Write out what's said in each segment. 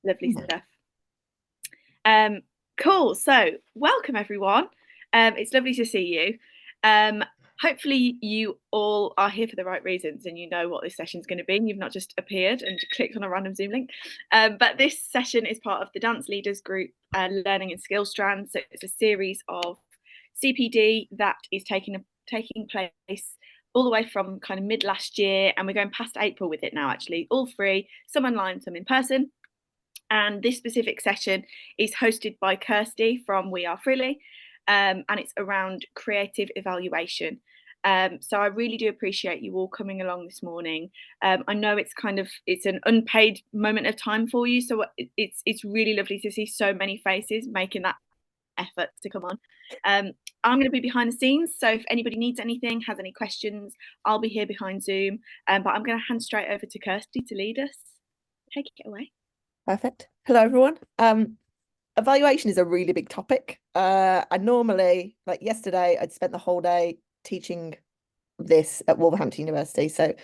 Lovely stuff. Cool. So welcome everyone. It's lovely to see you. Hopefully you all are here for the right reasons and you know what this session is going to be and you've not just appeared and clicked on a random Zoom link. But this session is part of the Dance Leaders Group Learning and Skills Strand. So it's a series of CPD that is taking place all the way from kind of mid last year, and we're going past April with it now, actually, all free, some online, some in person. And this specific session is hosted by Kirsty from We Are Frilly, and it's around creative evaluation. So I really do appreciate you all coming along this morning. I know it's an unpaid moment of time for you, so it's really lovely to see so many faces making that effort to come on. I'm going to be behind the scenes, so if anybody needs anything, has any questions, I'll be here behind Zoom. But I'm going to hand straight over to Kirsty to lead us. Take it away. Perfect. Hello, everyone. Evaluation is a really big topic. I normally, like yesterday, I'd spent the whole day teaching this at Wolverhampton University. So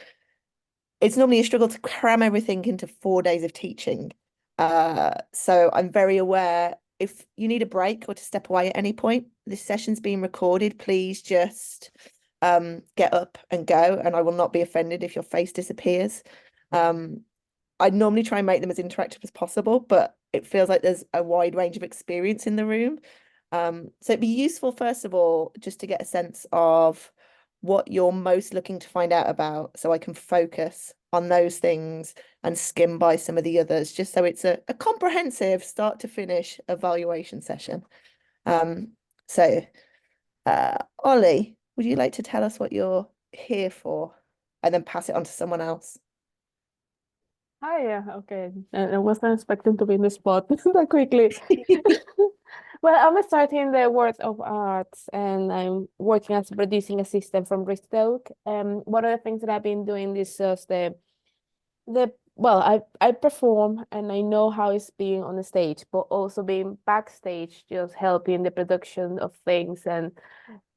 it's normally a struggle to cram everything into 4 days of teaching. So I'm very aware if you need a break or to step away at any point, this session's being recorded. Please just get up and go, and I will not be offended if your face disappears. I normally try and make them as interactive as possible, but it feels like there's a wide range of experience in the room. So it'd be useful, first of all, just to get a sense of what you're most looking to find out about, so I can focus on those things and skim by some of the others, just so it's a comprehensive start to finish evaluation session. Ollie, would you like to tell us what you're here for and then pass it on to someone else? Hi, yeah, okay. I wasn't expecting to be in the spot that quickly. Well, I'm starting the world of arts and I'm working as a producing assistant from Bristol. One of the things that I've been doing is just I perform and I know how it's being on the stage, but also being backstage, just helping the production of things and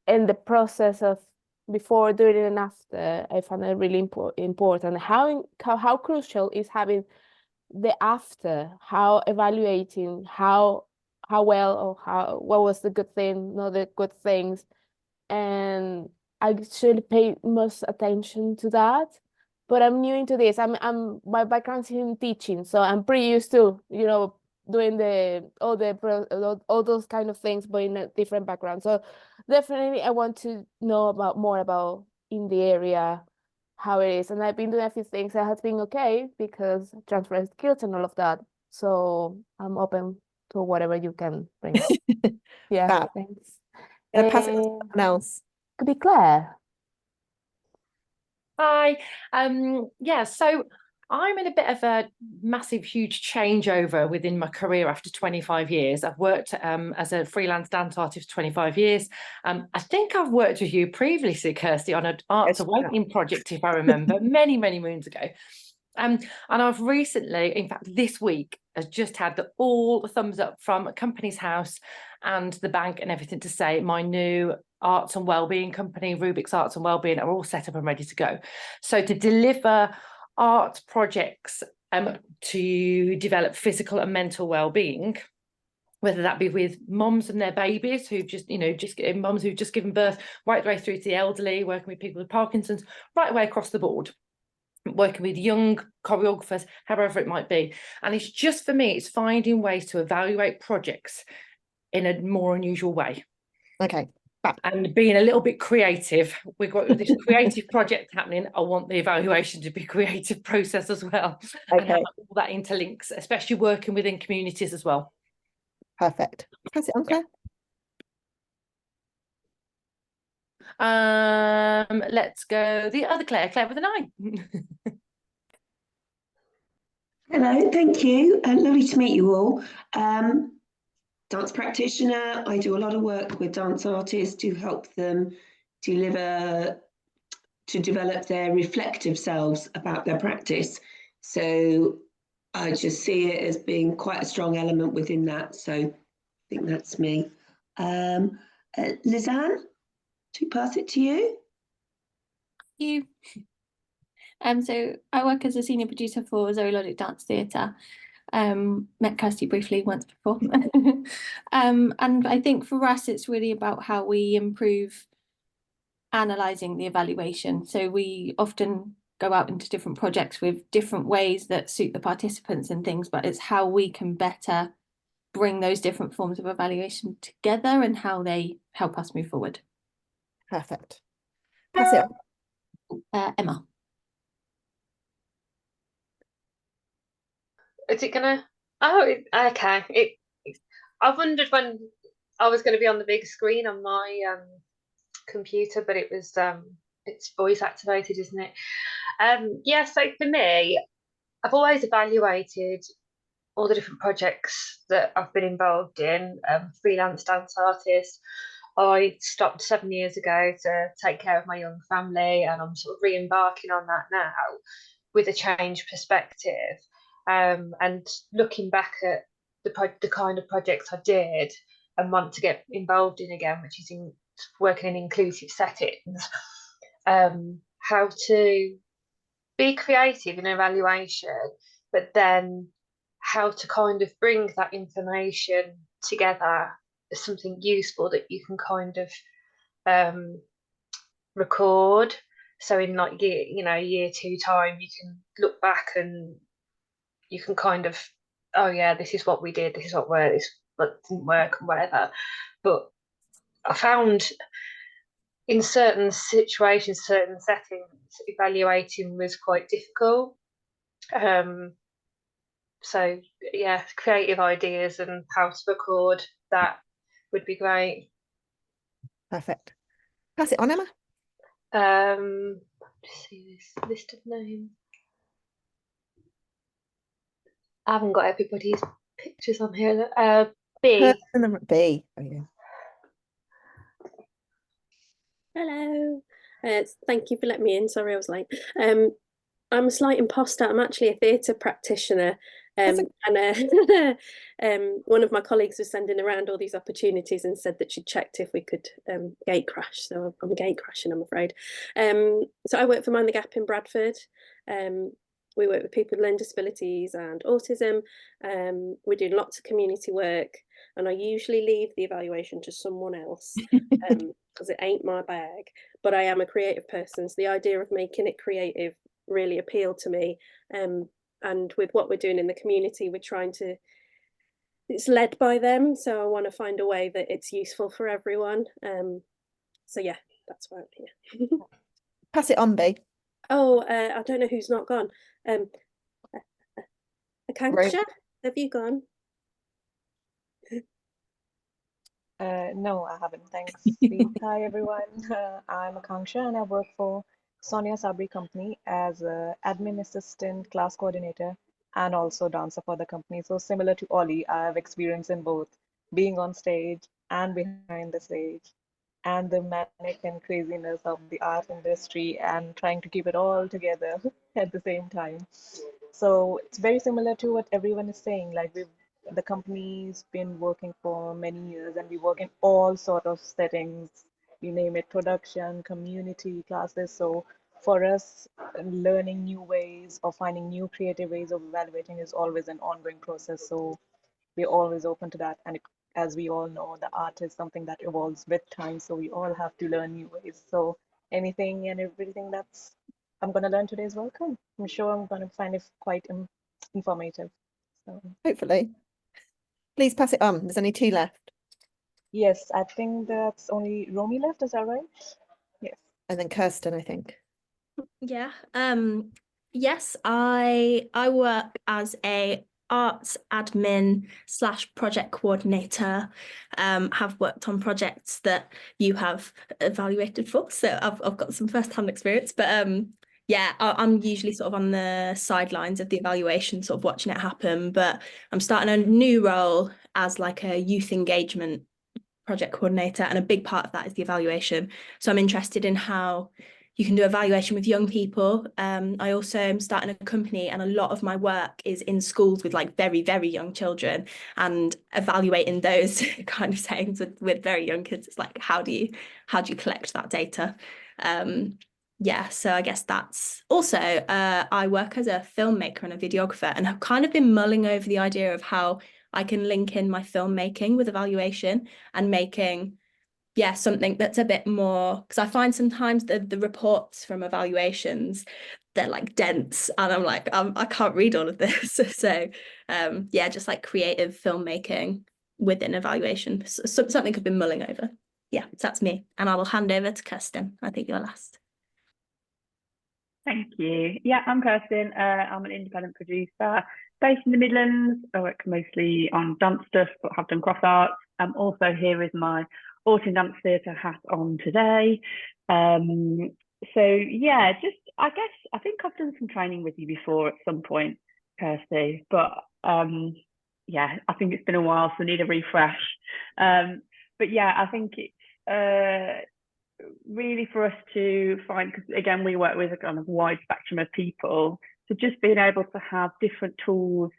in the process of before, during, and after. I find it really important. How crucial is having the after, how evaluating how well or what was the good thing, not the good things. And I should pay most attention to that. But I'm new into this. My background's in teaching, so I'm pretty used to, doing all those kind of things, but in a different background. So definitely I want to know more about in the area, how it is. And I've been doing a few things that has been okay because transfer skills and all of that. So I'm open to whatever you can bring up. Yeah, thanks. Gonna pass it to someone else. Could be Claire. Hi. So I'm in a bit of a massive, huge changeover within my career after 25 years. I've worked as a freelance dance artist for 25 years. I think I've worked with you previously, Kirsty, on an Arts Awakening project, if I remember, many, many moons ago. And I've recently, in fact, this week, has just had all the thumbs up from Companies House and the bank and everything to say my new arts and wellbeing company, Rubik's Arts and Wellbeing, are all set up and ready to go. So to deliver art projects to develop physical and mental well-being, whether that be with moms and their babies who've moms who've just given birth, right the way through to the elderly, working with people with Parkinson's, right away across the board, working with young choreographers, however it might be. And it's just, for me, it's finding ways to evaluate projects in a more unusual way. Okay. And being a little bit creative. We've got this creative project happening. I want the evaluation to be a creative process as well. Okay. And how all that interlinks, especially working within communities as well. Perfect. Pass it on, Claire. Let's go the other Claire with an I. Hello, thank you. Lovely to meet you all. Dance practitioner. I do a lot of work with dance artists to help them develop their reflective selves about their practice. So I just see it as being quite a strong element within that. So I think that's me. Lizanne, to pass it to you. Thank you. So I work as a senior producer for Zoologic Dance Theatre. Met Kirsty briefly once before. And I think for us, it's really about how we improve analysing the evaluation. So we often go out into different projects with different ways that suit the participants and things, but it's how we can better bring those different forms of evaluation together and how they help us move forward. Perfect. Pass it on. Emma. Is it gonna? Oh, okay. I wondered when I was going to be on the big screen on my computer, but it was it's voice activated, isn't it? Yeah. So for me, I've always evaluated all the different projects that I've been involved in. Freelance dance artist. I stopped 7 years ago to take care of my young family, and I'm sort of re-embarking on that now with a changed perspective. And looking back at the kind of projects I did and want to get involved in again, which is in working in inclusive settings, how to be creative in evaluation, but then how to kind of bring that information together as something useful that you can kind of record. So in like year 2 time, you can look back and you can kind of, oh yeah, this is what we did, this is what worked, this what didn't work, and whatever. But I found in certain situations, certain settings, evaluating was quite difficult. So yeah, creative ideas and how to record that would be great. Perfect. Pass it on, Emma. Just see this list of names. I haven't got everybody's pictures on here. B. B. Oh, yeah. Hello. Thank you for letting me in. Sorry I was late. I'm a slight imposter. I'm actually a theatre practitioner. And one of my colleagues was sending around all these opportunities and said that she'd checked if we could gate crash. So I'm gate crashing, I'm afraid. So I work for Mind the Gap in Bradford. We work with people with learning disabilities and autism. We're doing lots of community work, and I usually leave the evaluation to someone else because it ain't my bag. But I am a creative person, so the idea of making it creative really appealed to me. And with what we're doing in the community, we're trying to, it's led by them, so I want to find a way that it's useful for everyone. So yeah, that's why I'm here. Pass it on, B. Oh, I don't know who's not gone. Akanksha, have you gone? No, I haven't. Thanks. Hi, everyone. I'm Akanksha and I work for Sonia Sabri company as an admin assistant, class coordinator, and also dancer for the company. So similar to Ollie, I have experience in both being on stage and behind the stage, and the manic and craziness of the art industry and trying to keep it all together at the same time. So it's very similar to what everyone is saying. Like the company's been working for many years and we work in all sort of settings, you name it, production, community, classes. So for us, learning new ways or finding new creative ways of evaluating is always an ongoing process. So we're always open to that. And as we all know, the art is something that evolves with time. So we all have to learn new ways. So anything and everything that's I'm going to learn today is welcome. I'm sure I'm going to find it quite informative. So hopefully. Please pass it on. There's only 2 left. Yes, I think that's only Romy left. Is that right? Yes. And then Kirsten, I think. Yeah. Yes, I work as a arts admin / project coordinator. Have worked on projects that you have evaluated for, so I've got some first-hand experience. But yeah, I'm usually sort of on the sidelines of the evaluation, sort of watching it happen. But I'm starting a new role as like a youth engagement project coordinator, and a big part of that is the evaluation. So I'm interested in how you can do evaluation with young people. I also am starting a company, and a lot of my work is in schools with like very, very young children, and evaluating those kind of settings with very young kids. It's like, how do you collect that data? yeah, so I guess that's also, I work as a filmmaker and a videographer, and have kind of been mulling over the idea of how I can link in my filmmaking with evaluation and making, yeah, something that's a bit more, because I find sometimes the reports from evaluations, they're like dense, and I'm like, I can't read all of this. So yeah, just like creative filmmaking within evaluation, something I've been mulling over. Yeah, so that's me, and I will hand over to Kirsten. I think you're last. Thank you. Yeah, I'm Kirsten. I'm an independent producer based in the Midlands. I work mostly on dance stuff, but have done cross arts. I'm also here with my Autumn Dance Theatre hat on today. So yeah, just I think I've done some training with you before at some point, Kirsty, but yeah, I think it's been a while, so I need a refresh. But yeah, I think it's really for us to find, because again, we work with a kind of wide spectrum of people, so just being able to have different tools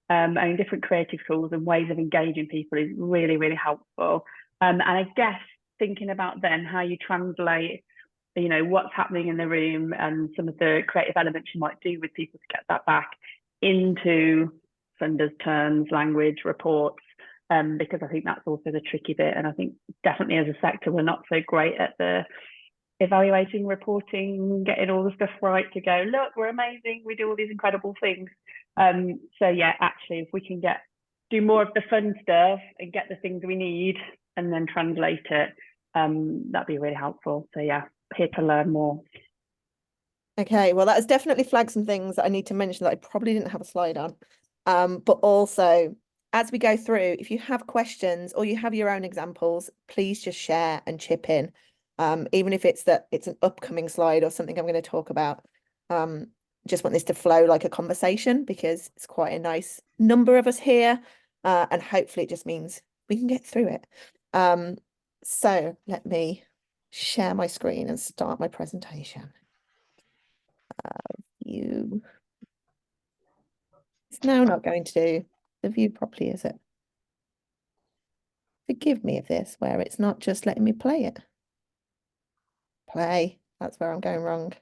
and different creative tools and ways of engaging people is really, really helpful. And I guess thinking about then how you translate, you know, what's happening in the room and some of the creative elements you might do with people to get that back into funders' terms, language, reports, because I think that's also the tricky bit. And I think definitely as a sector, we're not so great at the evaluating, reporting, getting all the stuff right to go, look, we're amazing, we do all these incredible things. So yeah, actually, if we can do more of the fun stuff and get the things we need and then translate it, that'd be really helpful. So yeah, here to learn more. Okay, well, that has definitely flagged some things that I need to mention that I probably didn't have a slide on. But also, as we go through, if you have questions or you have your own examples, please just share and chip in. Even if it's an upcoming slide or something I'm going to talk about. Just want this to flow like a conversation because it's quite a nice number of us here. And hopefully it just means we can get through it. So let me share my screen and start my presentation. It's now not going to do the view properly, is it? Forgive me of this, where it's not just letting me play it. Play, that's where I'm going wrong.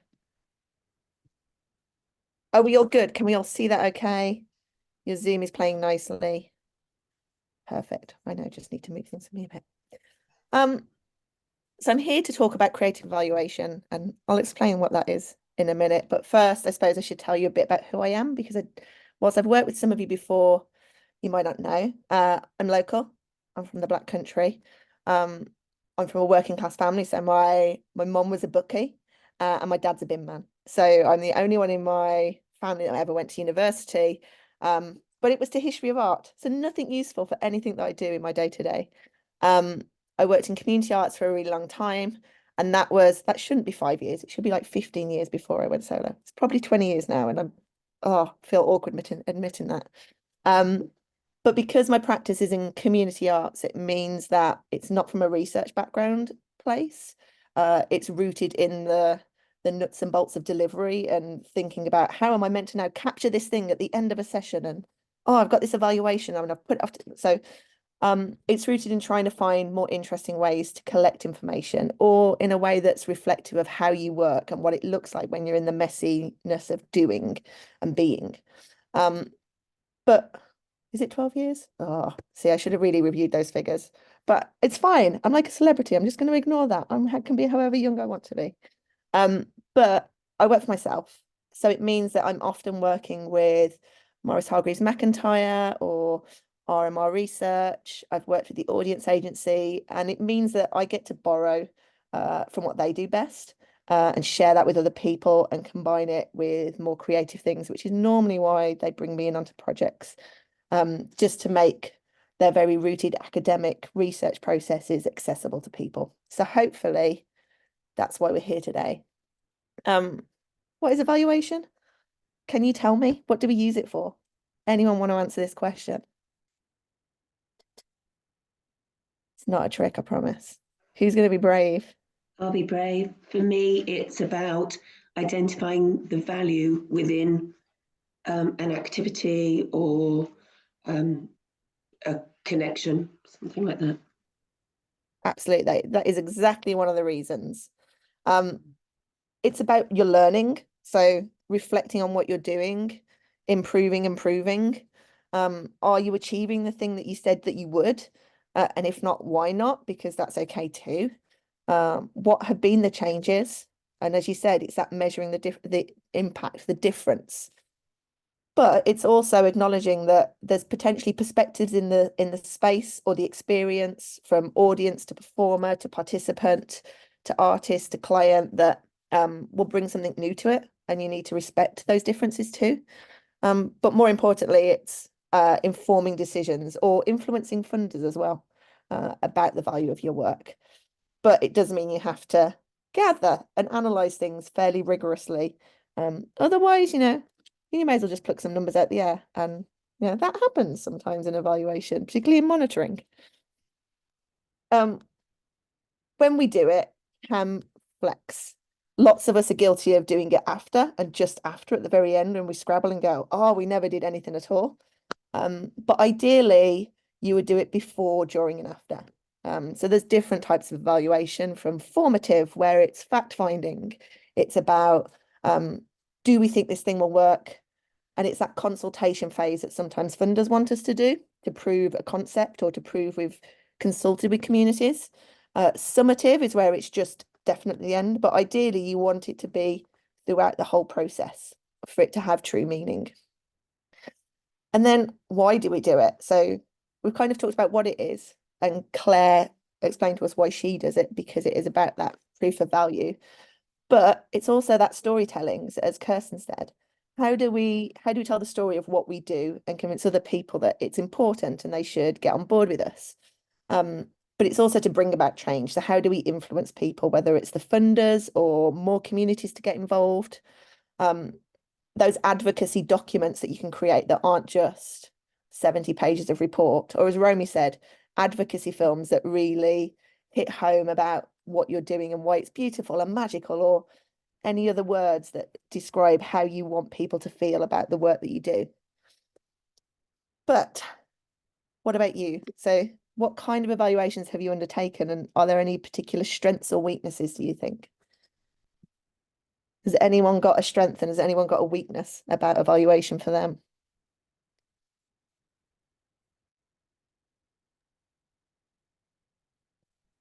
Are we all good? Can we all see that okay? Your Zoom is playing nicely. Perfect. I know, just need to move things for me a bit. So I'm here to talk about creative evaluation, and I'll explain what that is in a minute. But first, I suppose I should tell you a bit about who I am, because whilst I've worked with some of you before, you might not know. I'm local. I'm from the Black Country. I'm from a working class family. So my mum was a bookie and my dad's a bin man. So I'm the only one in my family that ever went to university. But it was to history of art. So nothing useful for anything that I do in my day to day. I worked in community arts for a really long time. And that shouldn't be 5 years. It should be like 15 years before I went solo. It's probably 20 years now. And feel awkward admitting that. But because my practice is in community arts, it means that it's not from a research background place. It's rooted in the nuts and bolts of delivery and thinking about how am I meant to now capture this thing at the end of a session, and I've got this evaluation and I've put it off so it's rooted in trying to find more interesting ways to collect information, or in a way that's reflective of how you work and what it looks like when you're in the messiness of doing and being. But is it 12 years? Oh, see, I should have really reviewed those figures, but it's fine. I'm like a celebrity. I'm just going to ignore that. I can be however young I want to be. But I work for myself. So it means that I'm often working with Maurice Hargreaves McIntyre or RMR Research. I've worked with the Audience Agency, and it means that I get to borrow from what they do best and share that with other people and combine it with more creative things, which is normally why they bring me in onto projects, just to make their very rooted academic research processes accessible to people. So hopefully that's why we're here today. What is evaluation? Can you tell me? What do we use it for? Anyone want to answer this question? It's not a trick, I promise. Who's going to be brave? I'll be brave. For me, it's about identifying the value within an activity or a connection, something like that. Absolutely. That is exactly one of the reasons. it's about your learning. So reflecting on what you're doing, improving. Are you achieving the thing that you said that you would? And if not, why not? Because that's okay too. What have been the changes? And as you said, it's that measuring the impact, the difference. But it's also acknowledging that there's potentially perspectives in the space or the experience, from audience to performer to participant to artist to client, that will bring something new to it, and you need to respect those differences too. But more importantly, it's informing decisions or influencing funders as well about the value of your work. But it does mean you have to gather and analyze things fairly rigorously. Otherwise, you may as well just pluck some numbers out the air. And that happens sometimes in evaluation, particularly in monitoring. When we do it, flex. Lots of us are guilty of doing it after and just after at the very end, and we scrabble and go, oh, we never did anything at all. But ideally, you would do it before, during, and after. So there's different types of evaluation, from formative, where it's fact-finding. It's about, do we think this thing will work? And it's that consultation phase that sometimes funders want us to do to prove a concept or to prove we've consulted with communities. Summative is where it's just definitely the end, but ideally you want it to be throughout the whole process for it to have true meaning. And then why do we do it? So we've kind of talked about what it is, and Claire explained to us why she does it, because it is about that proof of value. But it's also that storytelling, as Kirsten said. How do we tell the story of what we do and convince other people that it's important and they should get on board with us? But it's also to bring about change. So how do we influence people, whether it's the funders or more communities to get involved? Those advocacy documents that you can create that aren't just 70 pages of report, or as Romy said, advocacy films that really hit home about what you're doing and why it's beautiful and magical, or any other words that describe how you want people to feel about the work that you do. But what about you? So what kind of evaluations have you undertaken, and are there any particular strengths or weaknesses, do you think? Has anyone got a strength and has anyone got a weakness about evaluation for them?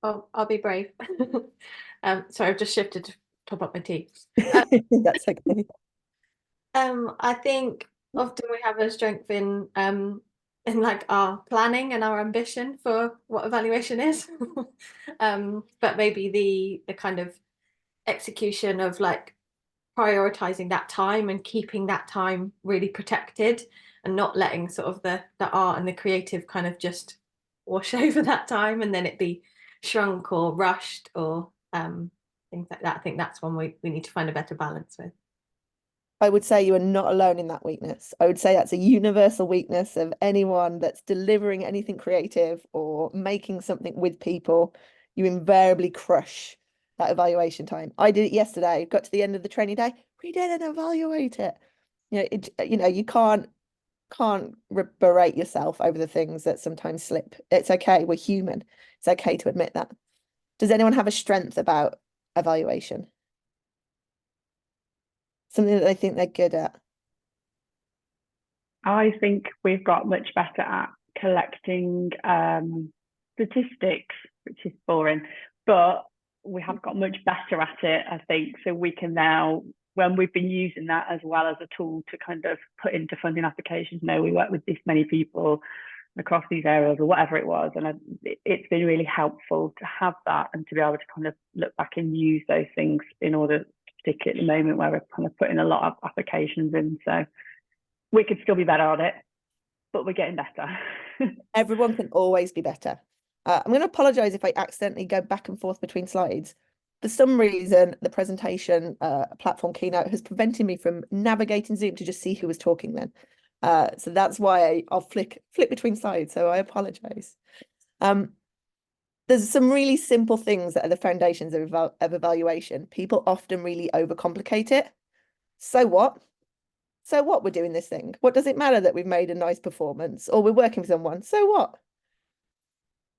I'll be brave. Sorry, I've just shifted to top up my tea. That's okay. I think often we have a strength in like our planning and our ambition for what evaluation is. But maybe the kind of execution of like prioritizing that time and keeping that time really protected, and not letting sort of the art and the creative kind of just wash over that time and then it be shrunk or rushed or things like that. I think that's one we need to find a better balance with. I would say you are not alone in that weakness. I would say that's a universal weakness of anyone that's delivering anything creative or making something with people. You invariably crush that evaluation time. I did it yesterday, got to the end of the training day, we didn't evaluate it. You can't berate yourself over the things that sometimes slip. It's okay, we're human. It's okay to admit that. Does anyone have a strength about evaluation? Something that they think they're good at? I think we've got much better at collecting statistics, which is boring, but we have got much better at it, I think. So we can now, when we've been using that as well as a tool to kind of put into funding applications, we work with this many people across these areas or whatever it was. And it's been really helpful to have that and to be able to kind of look back and use those things in order, particularly at the moment where we're kind of putting a lot of applications in. So we could still be better at it, but we're getting better. Everyone can always be better. I'm going to apologize if I accidentally go back and forth between slides. For some reason, the presentation platform Keynote has prevented me from navigating Zoom to just see who was talking then. So that's why I'll flick between slides. So I apologize. There's some really simple things that are the foundations of evaluation. People often really overcomplicate it. So what? So what, we're doing this thing? What does it matter that we've made a nice performance or we're working with someone? So what?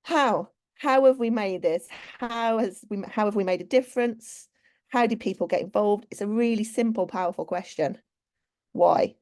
How have we made this? How have we made a difference? How do people get involved? It's a really simple, powerful question. Why?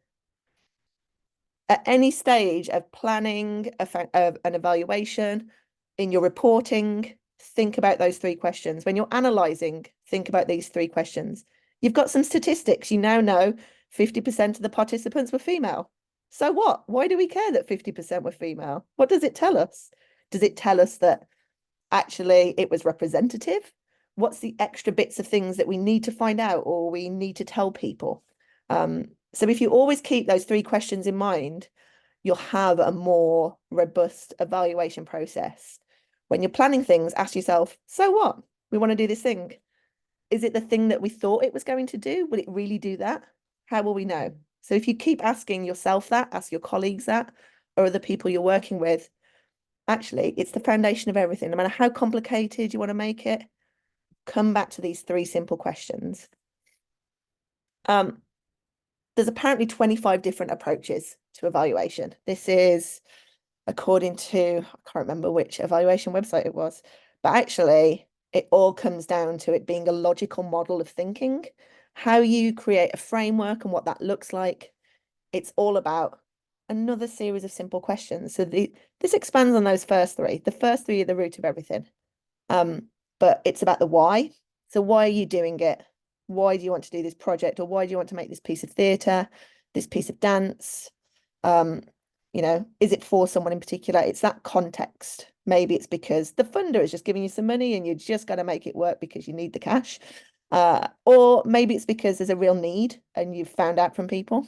At any stage of planning, of an evaluation, in your reporting, think about those 3 questions. When you're analysing, think about these 3 questions. You've got some statistics. You now know 50% of the participants were female. So what? Why do we care that 50% were female? What does it tell us? Does it tell us that actually it was representative? What's the extra bits of things that we need to find out or we need to tell people? So if you always keep those 3 questions in mind, you'll have a more robust evaluation process. When you're planning things, ask yourself, so what? We want to do this thing. Is it the thing that we thought it was going to do? Will it really do that? How will we know? So if you keep asking yourself that, ask your colleagues that, or other people you're working with, actually, it's the foundation of everything. No matter how complicated you want to make it, come back to these 3 simple questions. There's apparently 25 different approaches to evaluation. This is according to, I can't remember which evaluation website it was, but actually it all comes down to it being a logical model of thinking, how you create a framework and what that looks like. It's all about another series of simple questions. So this expands on those first 3. The first 3 are the root of everything. But it's about the why. So why are you doing it? Why do you want to do this project? Or why do you want to make this piece of theatre, this piece of dance? You know, is it for someone in particular? It's that context. Maybe it's because the funder is just giving you some money and you're just going to make it work because you need the cash. Or maybe it's because there's a real need and you've found out from people.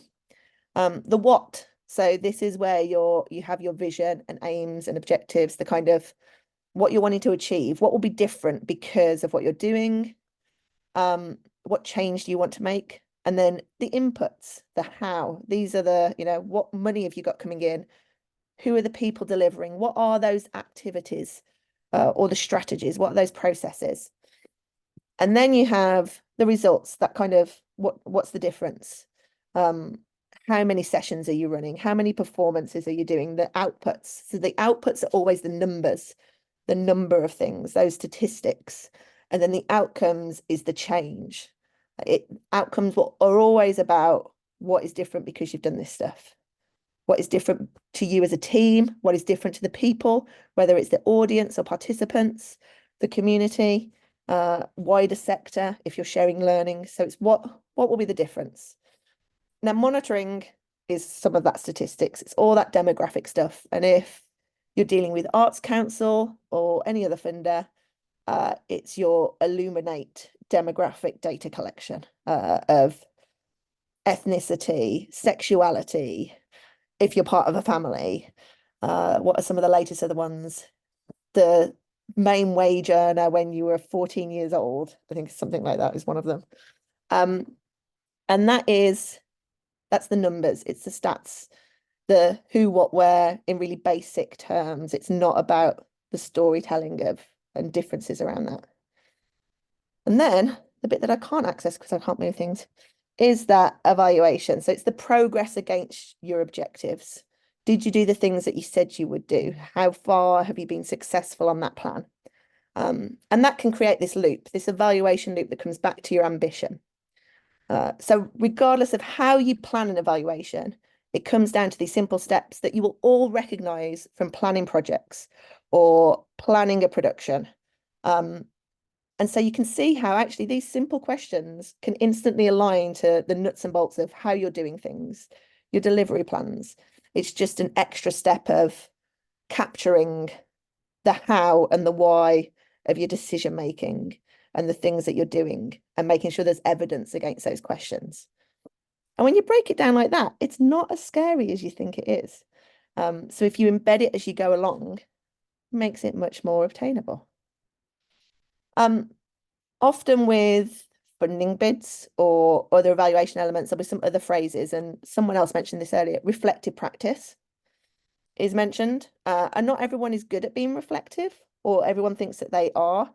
The what. So this is where you have your vision and aims and objectives, the kind of what you're wanting to achieve, what will be different because of what you're doing, what change do you want to make? And then the inputs, the how. These are the, you know, what money have you got coming in? Who are the people delivering? What are those activities or the strategies? What are those processes? And then you have the results, that kind of what's the difference? How many sessions are you running? How many performances are you doing? The outputs. So the outputs are always the numbers, the number of things, those statistics. And then the outcomes is the change. Outcomes are always about what is different because you've done this stuff. What is different to you as a team? What is different to the people, whether it's the audience or participants, the community, wider sector, if you're sharing learning. So it's what will be the difference? Now, monitoring is some of that statistics. It's all that demographic stuff. And if you're dealing with Arts Council or any other funder, it's your Illuminate demographic data collection of ethnicity, sexuality, if you're part of a family. What are some of the latest other ones? The main wage earner when you were 14 years old. I think something like that is one of them. And that's the numbers. It's the stats, the who, what, where in really basic terms. It's not about the storytelling of and differences around that. And then the bit that I can't access because I can't move things is that evaluation. So it's the progress against your objectives. Did you do the things that you said you would do? How far have you been successful on that plan? And that can create this loop, this evaluation loop that comes back to your ambition. So regardless of how you plan an evaluation, it comes down to these simple steps that you will all recognize from planning projects or planning a production. And so you can see how actually these simple questions can instantly align to the nuts and bolts of how you're doing things, your delivery plans. It's just an extra step of capturing the how and the why of your decision making and the things that you're doing and making sure there's evidence against those questions. And when you break it down like that, it's not as scary as you think it is. So if you embed it as you go along, it makes it much more obtainable. Often with funding bids or other evaluation elements, there'll be some other phrases, and someone else mentioned this earlier, reflective practice is mentioned. And not everyone is good at being reflective, or everyone thinks that they are,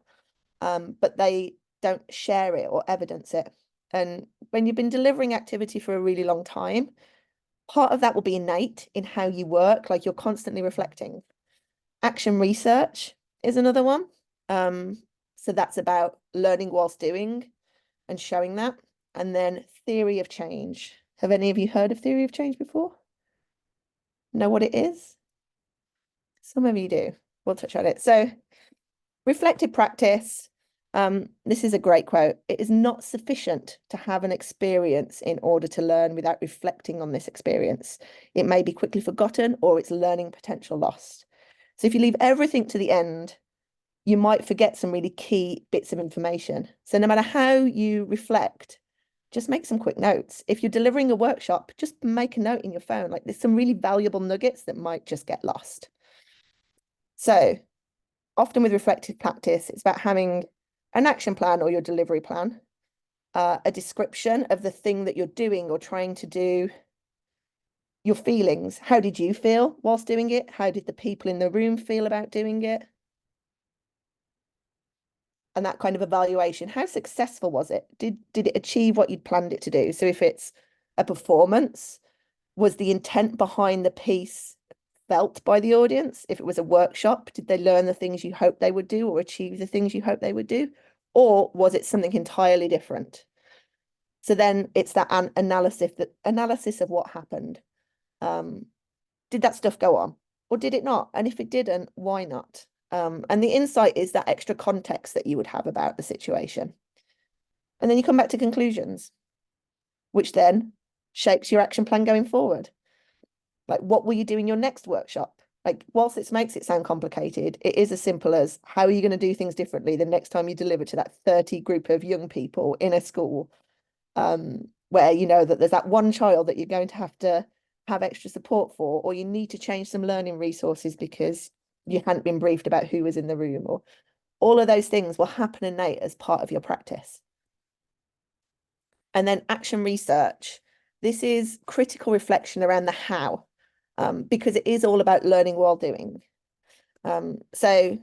but they don't share it or evidence it. And when you've been delivering activity for a really long time, part of that will be innate in how you work, like you're constantly reflecting. Action research is another one. So that's about learning whilst doing. and showing that. And then theory of change. Have any of you heard of theory of change before? Know what it is? Some of you do. We'll touch on it. So reflective practice. This is a great quote. It is not sufficient to have an experience in order to learn without reflecting on this experience. It may be quickly forgotten or its learning potential lost. So if you leave everything to the end, you might forget some really key bits of information. So no matter how you reflect, just make some quick notes. If you're delivering a workshop, just make a note in your phone. Like there's some really valuable nuggets that might just get lost. So often with reflective practice, it's about having an action plan or your delivery plan, a description of the thing that you're doing or trying to do, your feelings. How did you feel whilst doing it? How did the people in the room feel about doing it? And that kind of evaluation. How successful was it? Did it achieve what you'd planned it to do? So if it's a performance, was the intent behind the piece felt by the audience? If it was a workshop, did they learn the things you hoped they would do or achieve the things you hoped they would do? Or was it something entirely different? So then it's that analysis of what happened. Did that stuff go on or did it not? And if it didn't, why not? And the insight is that extra context that you would have about the situation. And then you come back to conclusions, which then shapes your action plan going forward. Like, what will you do in your next workshop? Like, whilst it makes it sound complicated, it is as simple as how are you going to do things differently the next time you deliver to that 30 group of young people in a school, where you know that there's that one child that you're going to have extra support for, or you need to change some learning resources because you hadn't been briefed about who was in the room, or all of those things will happen innate as part of your practice. And then action research. This is critical reflection around the how, because it is all about learning while doing. So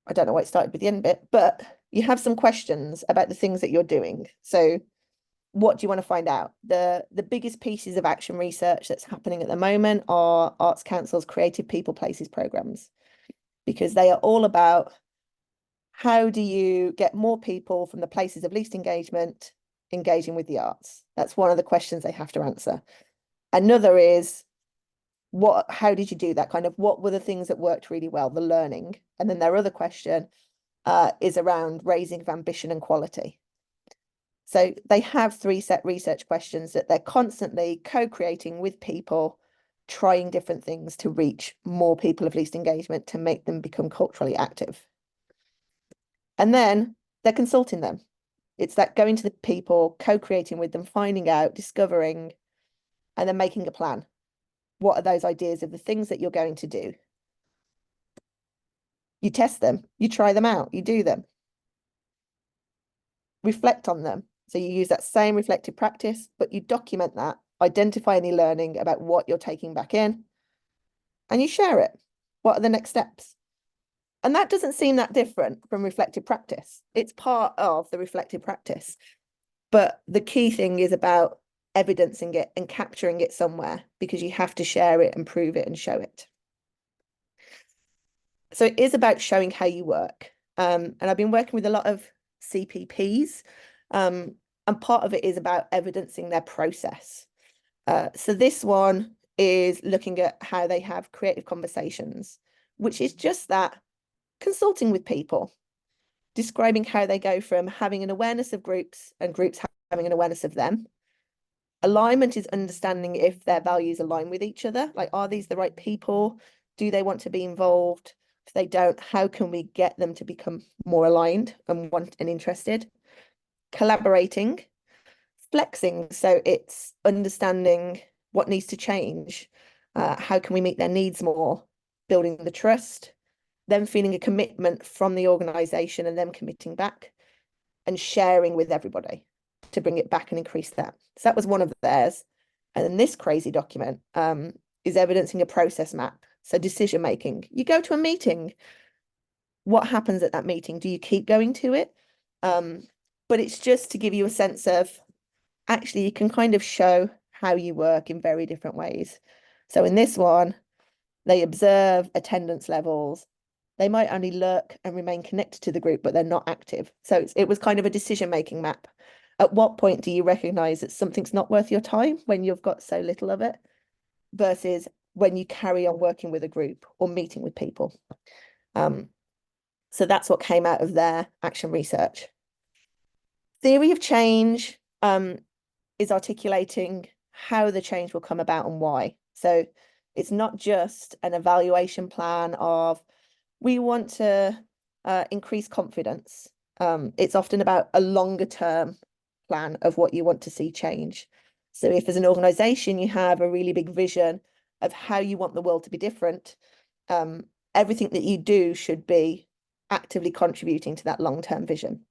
I don't know why it started with the end bit, but you have some questions about the things that you're doing. So what do you want to find out? The biggest pieces of action research that's happening at the moment are Arts Council's Creative People Places programs, because they are all about how do you get more people from the places of least engagement engaging with the arts? That's one of the questions they have to answer. Another is, how did you do that? Kind of what were the things that worked really well, the learning? And then their other question is around raising of ambition and quality. So they have 3 set research questions that they're constantly co-creating with people, trying different things to reach more people of least engagement to make them become culturally active. And then they're consulting them. It's that going to the people, co-creating with them, finding out, discovering, and then making a plan. What are those ideas of the things that you're going to do? You test them, you try them out, you do them. Reflect on them. So you use that same reflective practice, but you document that, identify any learning about what you're taking back in, and you share it. What are the next steps? And that doesn't seem that different from reflective practice. It's part of the reflective practice. But the key thing is about evidencing it and capturing it somewhere, because you have to share it and prove it and show it. So it is about showing how you work. And I've been working with a lot of CPPs, and part of it is about evidencing their process. So this one is looking at how they have creative conversations, which is just that, consulting with people, describing how they go from having an awareness of groups and groups having an awareness of them. Alignment is understanding if their values align with each other. Like, are these the right people? Do they want to be involved? If they don't, how can we get them to become more aligned and want and interested? Collaborating, flexing. So it's understanding what needs to change. How can we meet their needs more? Building the trust, them feeling a commitment from the organisation and them committing back, and sharing with everybody to bring it back and increase that. So that was one of theirs. And then this crazy document is evidencing a process map. So decision making. You go to a meeting. What happens at that meeting? Do you keep going to it? But it's just to give you a sense of, actually, you can kind of show how you work in very different ways. So in this one, they observe attendance levels, They might only lurk and remain connected to the group, but they're not active. So it was kind of a decision-making map. At what point do you recognize that something's not worth your time when you've got so little of it, versus when you carry on working with a group or meeting with people? So that's what came out of their action research. Theory of change is articulating how the change will come about and why. So it's not just an evaluation plan of, we want to increase confidence. It's often about a longer term plan of what you want to see change. So if as an organization you have a really big vision of how you want the world to be different, everything that you do should be actively contributing to that long-term vision.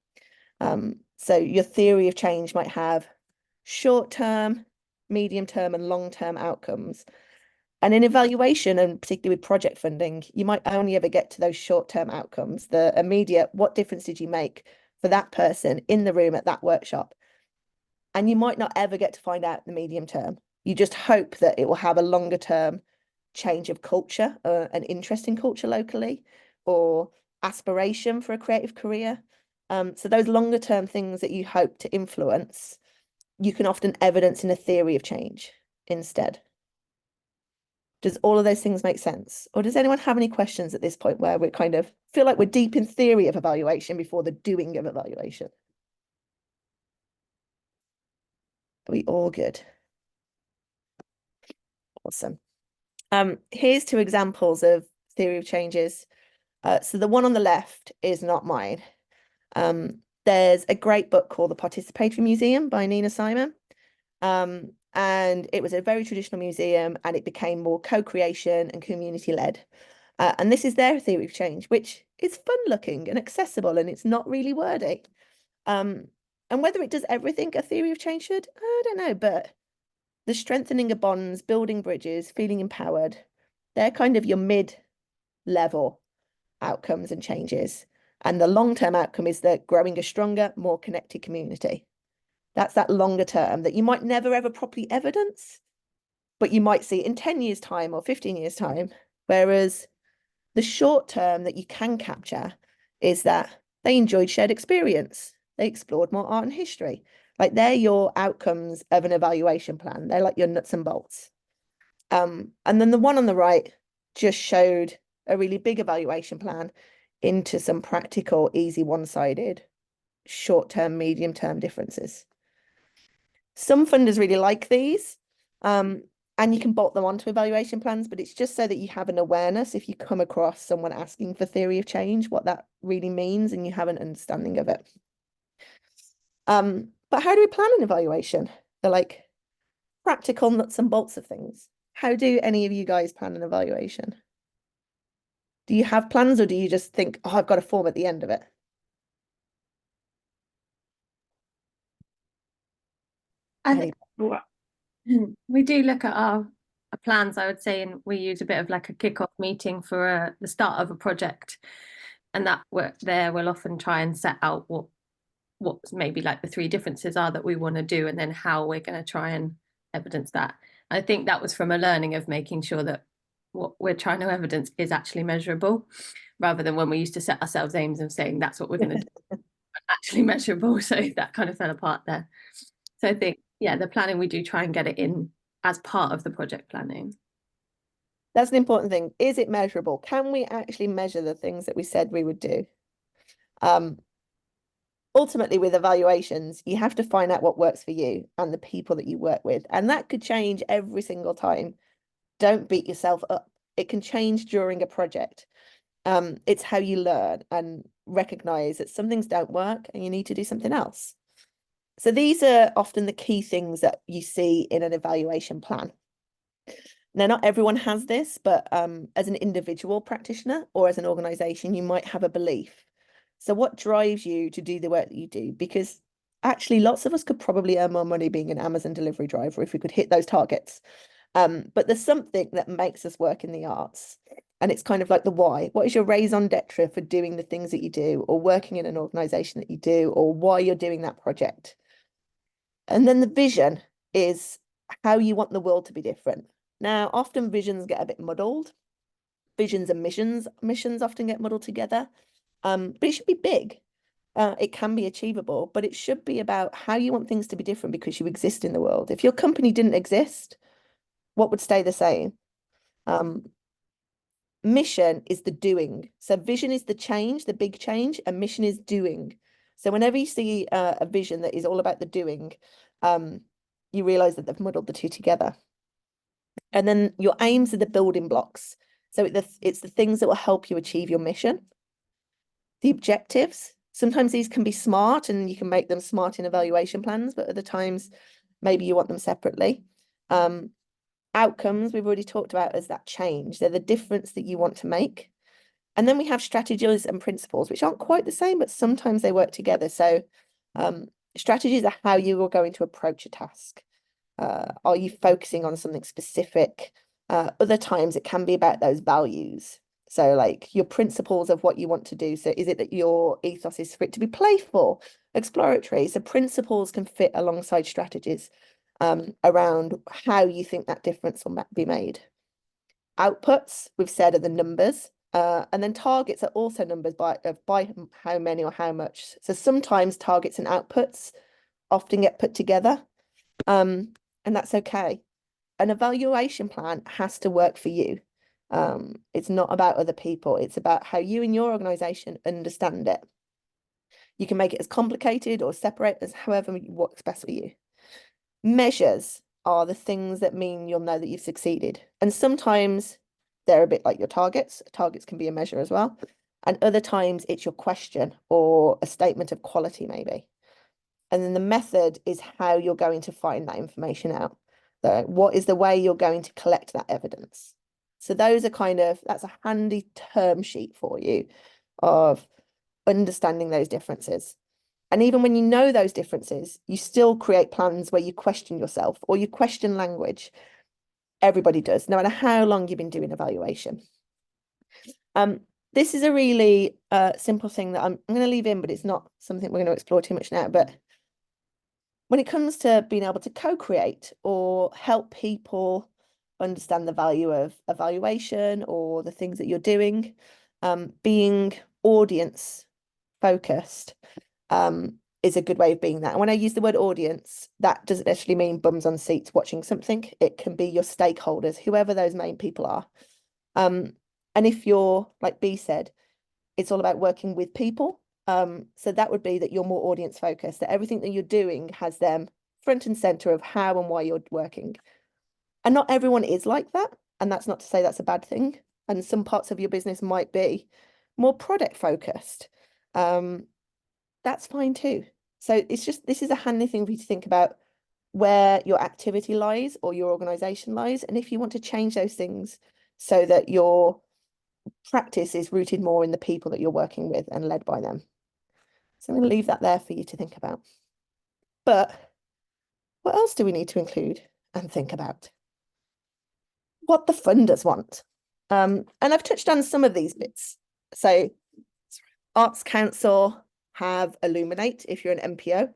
So your theory of change might have short-term, medium-term, and long-term outcomes. And in evaluation, and particularly with project funding, you might only ever get to those short-term outcomes, the immediate, what difference did you make for that person in the room at that workshop? And you might not ever get to find out the medium term. You just hope that it will have a longer term change of culture, an interest in culture locally, or aspiration for a creative career. So those longer term things that you hope to influence, you can often evidence in a theory of change instead. Does all of those things make sense? Or does anyone have any questions at this point where we kind of feel like we're deep in theory of evaluation before the doing of evaluation? Are we all good? Awesome. Here's two examples of theory of changes. So the one on the left is not mine. There's a great book called The Participatory Museum by Nina Simon. And it was a very traditional museum, and it became more co-creation and community-led. And this is their theory of change, which is fun-looking and accessible, and it's not really wordy. And whether it does everything a theory of change should, I don't know, but the strengthening of bonds, building bridges, feeling empowered, they're kind of your mid-level outcomes and changes. And the long-term outcome is that growing a stronger, more connected community. That's that longer term that you might never ever properly evidence, but you might see in 10 years' time or 15 years' time. Whereas the short term that you can capture is that they enjoyed shared experience. They explored more art and history. Like, they're your outcomes of an evaluation plan. They're like your nuts and bolts. And then the one on the right just showed a really big evaluation plan into some practical, easy, one-sided, short-term, medium-term differences. Some funders really like these, and you can bolt them onto evaluation plans, but it's just so that you have an awareness if you come across someone asking for theory of change, what that really means, and you have an understanding of it. But how do we plan an evaluation? They're like practical nuts and bolts of things. How do any of you guys plan an evaluation? Do you have plans, or do you just think, oh, I've got a form at the end of it? We do look at our plans, I would say, and we use a bit of like a kick-off meeting for the start of a project, and that work there we'll often try and set out what maybe like the three differences are that we want to do, and then how we're going to try and evidence that. I think that was from a learning of making sure that what we're trying to evidence is actually measurable, rather than when we used to set ourselves aims and saying that's what we're going to do, actually measurable. So that kind of fell apart there. So I think, yeah, the planning, we do try and get it in as part of the project planning. That's an important thing. Is it measurable? Can we actually measure the things that we said we would do? Ultimately, with evaluations, you have to find out what works for you and the people that you work with. And that could change every single time. Don't beat yourself up. It can change during a project. It's how you learn and recognize that some things don't work and you need to do something else. So these are often the key things that you see in an evaluation plan. Now, not everyone has this, but as an individual practitioner or as an organization, you might have a belief. So what drives you to do the work that you do? Because actually, lots of us could probably earn more money being an Amazon delivery driver if we could hit those targets. But there's something that makes us work in the arts. And it's kind of like the why. What is your raison d'etre for doing the things that you do, or working in an organization that you do, or why you're doing that project? And then the vision is how you want the world to be different. Now, often visions get a bit muddled. visions and missions often get muddled together. But it should be big. It can be achievable, but it should be about how you want things to be different because you exist in the world. If your company didn't exist, what would stay the same? Mission is the doing. So vision is the change, the big change, and mission is doing. So whenever you see a vision that is all about the doing, you realize that they've muddled the two together. And then your aims are the building blocks. So it's the things that will help you achieve your mission. The objectives, sometimes these can be smart and you can make them smart in evaluation plans, but other times maybe you want them separately. Outcomes, we've already talked about as that change. They're the difference that you want to make. And then we have strategies and principles, which aren't quite the same, but sometimes they work together. So strategies are how you are going to approach a task. Are you focusing on something specific? Other times it can be about those values. So like your principles of what you want to do. So is it that your ethos is for it to be playful, exploratory? So principles can fit alongside strategies around how you think that difference will be made. Outputs, we've said, are the numbers. And then targets are also numbers by how many or how much. So sometimes targets and outputs often get put together. And that's okay. An evaluation plan has to work for you. It's not about other people. It's about how you and your organization understand it. You can make it as complicated or separate as however works best for you. Measures are the things that mean you'll know that you've succeeded. And sometimes they're a bit like your targets. Targets can be a measure as well. And other times it's your question or a statement of quality maybe. And then the method is how you're going to find that information out. So what is the way you're going to collect that evidence? So those are that's a handy term sheet for you of understanding those differences. And even when you know those differences, you still create plans where you question yourself or you question language. Everybody does, no matter how long you've been doing evaluation. This is a really simple thing that I'm going to leave in, but it's not something we're going to explore too much now. But when it comes to being able to co-create or help people understand the value of evaluation or the things that you're doing, being audience focused is a good way of being that. And when I use the word audience, that doesn't necessarily mean bums on seats watching something. It can be your stakeholders, whoever those main people are. And if you're, like B said, it's all about working with people. So that would be that you're more audience focused, that everything that you're doing has them front and center of how and why you're working. And not everyone is like that. And that's not to say that's a bad thing. And some parts of your business might be more product focused. That's fine too. So it's just, this is a handy thing for you to think about where your activity lies or your organization lies. And if you want to change those things so that your practice is rooted more in the people that you're working with and led by them. So I'm going to leave that there for you to think about. But what else do we need to include and think about? What the funders want. And I've touched on some of these bits. So Arts Council have Illuminate if you're an MPO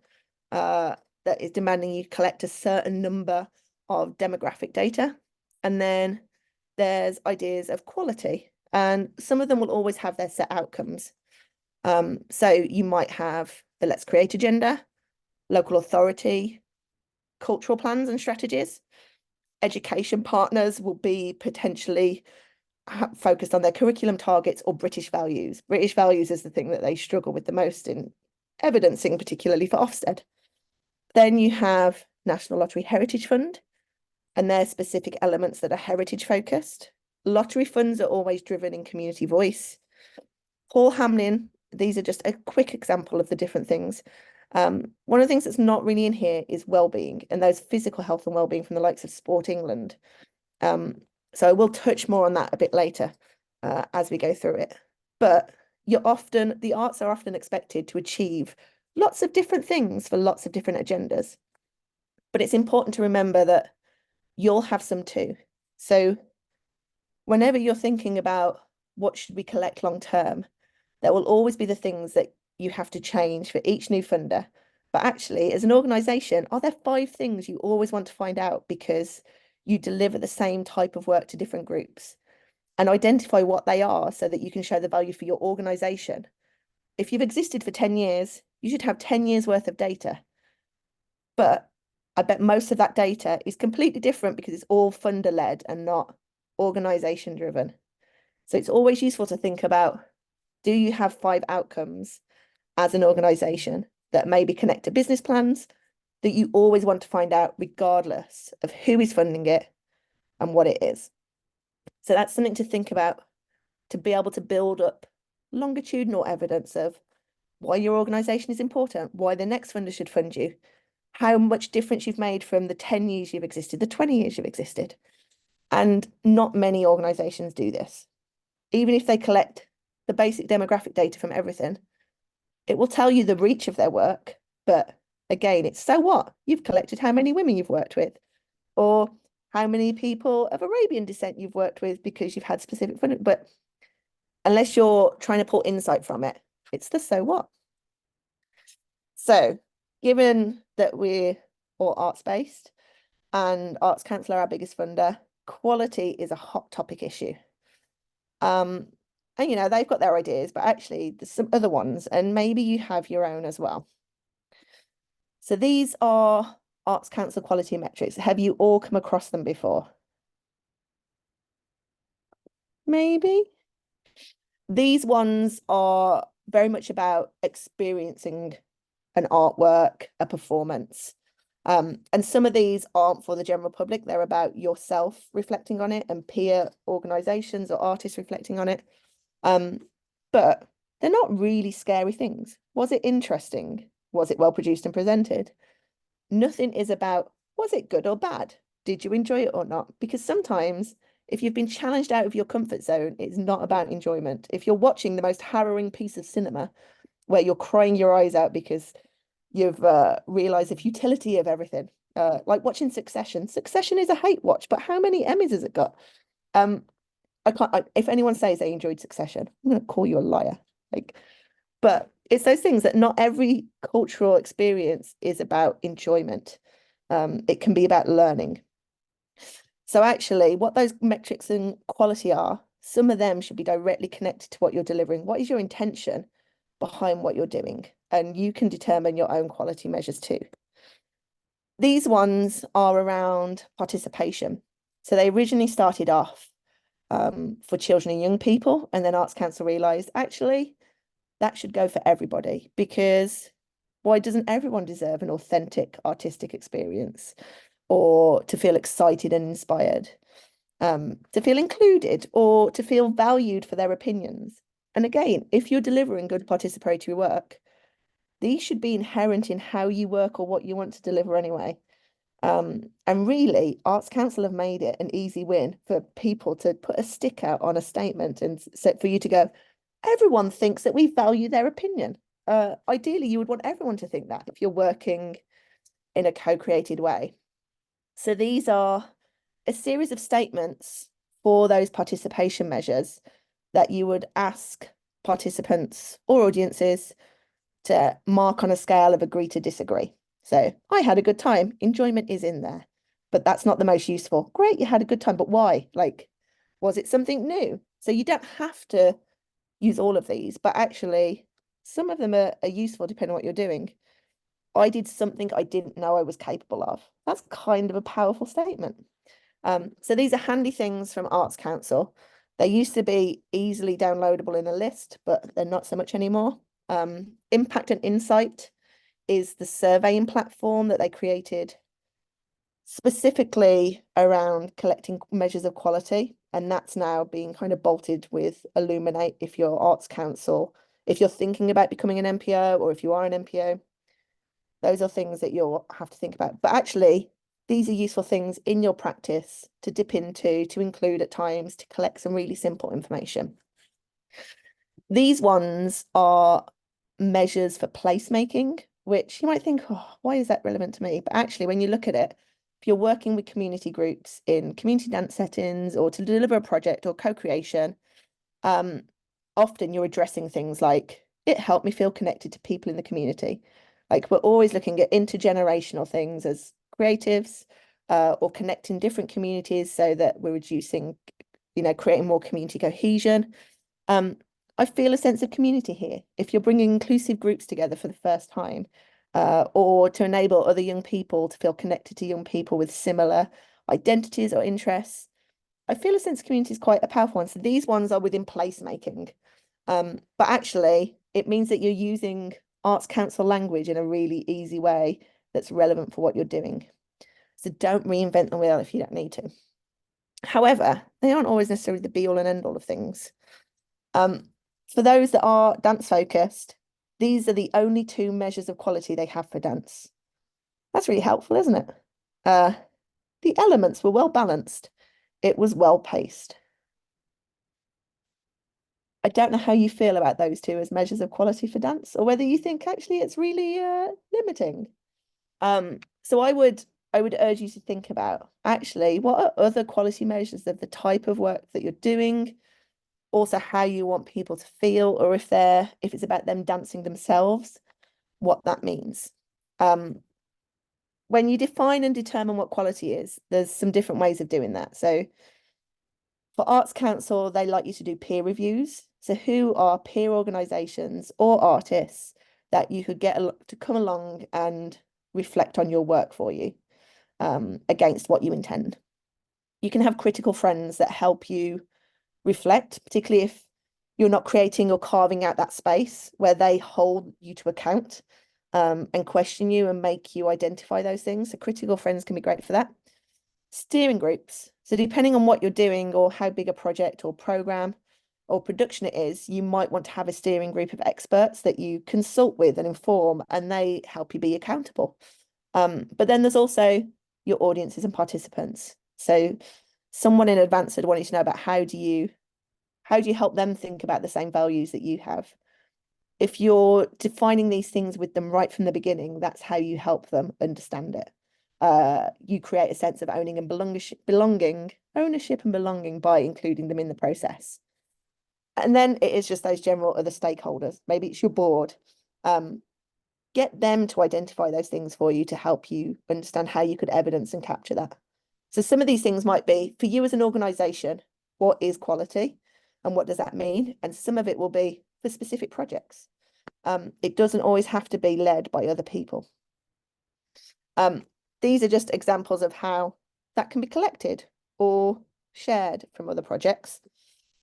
that is demanding you collect a certain number of demographic data. And then there's ideas of quality. And some of them will always have their set outcomes. So you might have the Let's Create agenda, local authority, cultural plans and strategies. Education partners will be potentially focused on their curriculum targets or British values. British values is the thing that they struggle with the most in evidencing, particularly for Ofsted. Then you have National Lottery Heritage Fund and their specific elements that are heritage focused. Lottery funds are always driven in community voice. Paul Hamlin, these are just a quick example of the different things. One of the things that's not really in here is well-being and those physical health and well-being from the likes of Sport England. So I will touch more on that a bit later as we go through it. But the arts are often expected to achieve lots of different things for lots of different agendas. But it's important to remember that you'll have some too. So whenever you're thinking about what should we collect long term, there will always be the things that you have to change for each new funder. But actually, as an organisation, are there 5 things you always want to find out because you deliver the same type of work to different groups? and identify what they are so that you can show the value for your organization. If you've existed for 10 years, you should have 10 years worth of data. But I bet most of that data is completely different because it's all funder led and not organization driven. So it's always useful to think about, do you have 5 outcomes as an organization that maybe connect to business plans that you always want to find out regardless of who is funding it and what it is. So that's something to think about to be able to build up longitudinal evidence of why your organization is important, why the next funder should fund you, how much difference you've made from the 10 years you've existed, the 20 years you've existed. And not many organizations do this. Even if they collect the basic demographic data from everything, it will tell you the reach of their work. But again, it's so what? You've collected how many women you've worked with, or how many people of Arabian descent you've worked with because you've had specific funding. But unless you're trying to pull insight from it, it's the so what. So given that we're all arts-based and Arts Council are our biggest funder, quality is a hot topic issue. And you know, they've got their ideas, but actually there's some other ones, and maybe you have your own as well. So these are Arts Council quality metrics. Have you all come across them before? Maybe. These ones are very much about experiencing an artwork, a performance. And some of these aren't for the general public. They're about yourself reflecting on it and peer organizations or artists reflecting on it. But they're not really scary things. Was it interesting? Was it well produced and presented? Nothing is about, was it good or bad? Did you enjoy it or not? Because sometimes if you've been challenged out of your comfort zone, it's not about enjoyment. If you're watching the most harrowing piece of cinema where you're crying your eyes out because you've realized the futility of everything, like watching Succession. Succession is a hate watch, but how many Emmys has it got? If anyone says they enjoyed Succession, I'm going to call you a liar. But it's those things that not every cultural experience is about enjoyment. It can be about learning. So actually, what those metrics and quality are, some of them should be directly connected to what you're delivering. What is your intention behind what you're doing? And you can determine your own quality measures too. These ones are around participation. So they originally started off for children and young people, and then Arts Council realised actually that should go for everybody, because why doesn't everyone deserve an authentic artistic experience, or to feel excited and inspired, to feel included, or to feel valued for their opinions? And again, if you're delivering good participatory work, these should be inherent in how you work or what you want to deliver anyway. And really, Arts Council have made it an easy win for people to put a stick out on a statement and for you to go, everyone thinks that we value their opinion. Ideally, you would want everyone to think that if you're working in a co-created way. So these are a series of statements for those participation measures that you would ask participants or audiences to mark on a scale of agree to disagree. So I had a good time. Enjoyment is in there, but that's not the most useful. Great, you had a good time, but why? Like, was it something new? So you don't have to use all of these, but actually some of them are useful depending on what you're doing. I did something I didn't know I was capable of. That's kind of a powerful statement. So these are handy things from Arts Council. They used to be easily downloadable in a list, but they're not so much anymore. Impact and Insight is the surveying platform that they created specifically around collecting measures of quality. And that's now being kind of bolted with Illuminate if you're Arts Council, if you're thinking about becoming an MPO, or if you are an MPO. Those are things that you'll have to think about. But actually, these are useful things in your practice to dip into, to include at times, to collect some really simple information. These ones are measures for placemaking, which you might think, oh, why is that relevant to me? But actually, when you look at it, if you're working with community groups in community dance settings or to deliver a project or co-creation, often you're addressing things like, it helped me feel connected to people in the community. Like, we're always looking at intergenerational things as creatives, or connecting different communities so that we're reducing, creating more community cohesion. I feel a sense of community here. If you're bringing inclusive groups together for the first time, or to enable other young people to feel connected to young people with similar identities or interests, I feel a sense of community is quite a powerful one. So these ones are within placemaking. But actually, it means that you're using Arts Council language in a really easy way that's relevant for what you're doing. So don't reinvent the wheel if you don't need to. However, they aren't always necessarily the be all and end all of things. For those that are dance focused, these are the only 2 measures of quality they have for dance. That's really helpful, isn't it? The elements were well balanced. It was well paced. I don't know how you feel about those 2 as measures of quality for dance, or whether you think actually it's really limiting. So I would urge you to think about actually what are other quality measures of the type of work that you're doing, also how you want people to feel, or if it's about them dancing themselves, what that means. When you define and determine what quality is, there's some different ways of doing that. So for Arts Council, they like you to do peer reviews. So who are peer organisations or artists that you could get to come along and reflect on your work for you against what you intend. You can have critical friends that help you reflect, particularly if you're not creating or carving out that space where they hold you to account and question you and make you identify those things. So critical friends can be great for that. Steering groups. So depending on what you're doing or how big a project or program or production it is, you might want to have a steering group of experts that you consult with and inform, and they help you be accountable. But then there's also your audiences and participants. So someone in advance would want you to know about how do you help them think about the same values that you have. If you're defining these things with them right from the beginning, that's how you help them understand it. You create a sense of owning and ownership and belonging by including them in the process. And then it is just those general other stakeholders. Maybe it's your board. Get them to identify those things for you to help you understand how you could evidence and capture that. So some of these things might be, for you as an organisation, what is quality and what does that mean? And some of it will be for specific projects. It doesn't always have to be led by other people. These are just examples of how that can be collected or shared from other projects.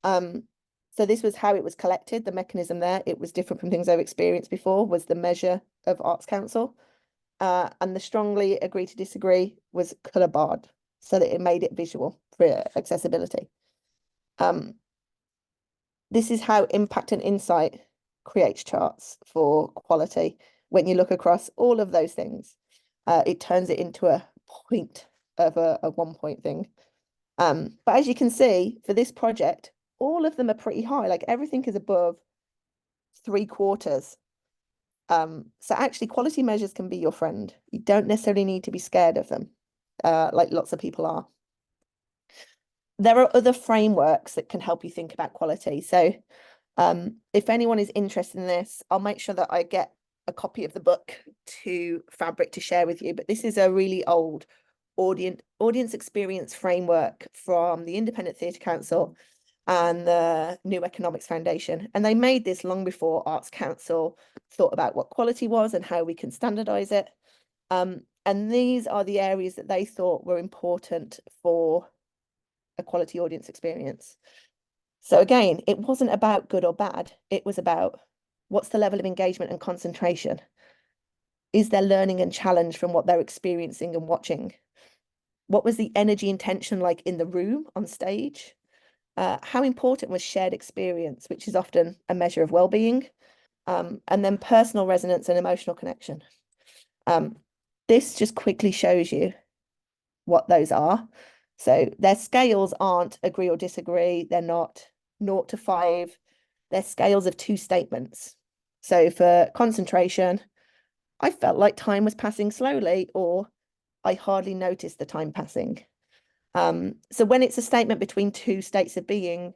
So this was how it was collected, the mechanism there. It was different from things I've experienced before, was the measure of Arts Council. And the strongly agree to disagree was colour barred so that it made it visual for accessibility. This is how impact and insight creates charts for quality. When you look across all of those things, it turns it into a point of a 1 point thing. But as you can see, for this project, all of them are pretty high, like everything is above 3/4. So actually quality measures can be your friend. You don't necessarily need to be scared of them, like lots of people are. There are other frameworks that can help you think about quality. So if anyone is interested in this, I'll make sure that I get a copy of the book to Fabric to share with you. But this is a really old audience experience framework from the Independent Theatre Council and the New Economics Foundation. And they made this long before Arts Council thought about what quality was and how we can standardise it. And these are the areas that they thought were important for a quality audience experience. So again, it wasn't about good or bad. It was about what's the level of engagement and concentration? Is there learning and challenge from what they're experiencing and watching? What was the energy and tension like in the room on stage? How important was shared experience, which is often a measure of well-being, and then personal resonance and emotional connection. This just quickly shows you what those are. So their scales aren't agree or disagree. They're not 0 to 5. They're scales of 2 statements. So for concentration, I felt like time was passing slowly, or I hardly noticed the time passing. So when it's a statement between 2 states of being,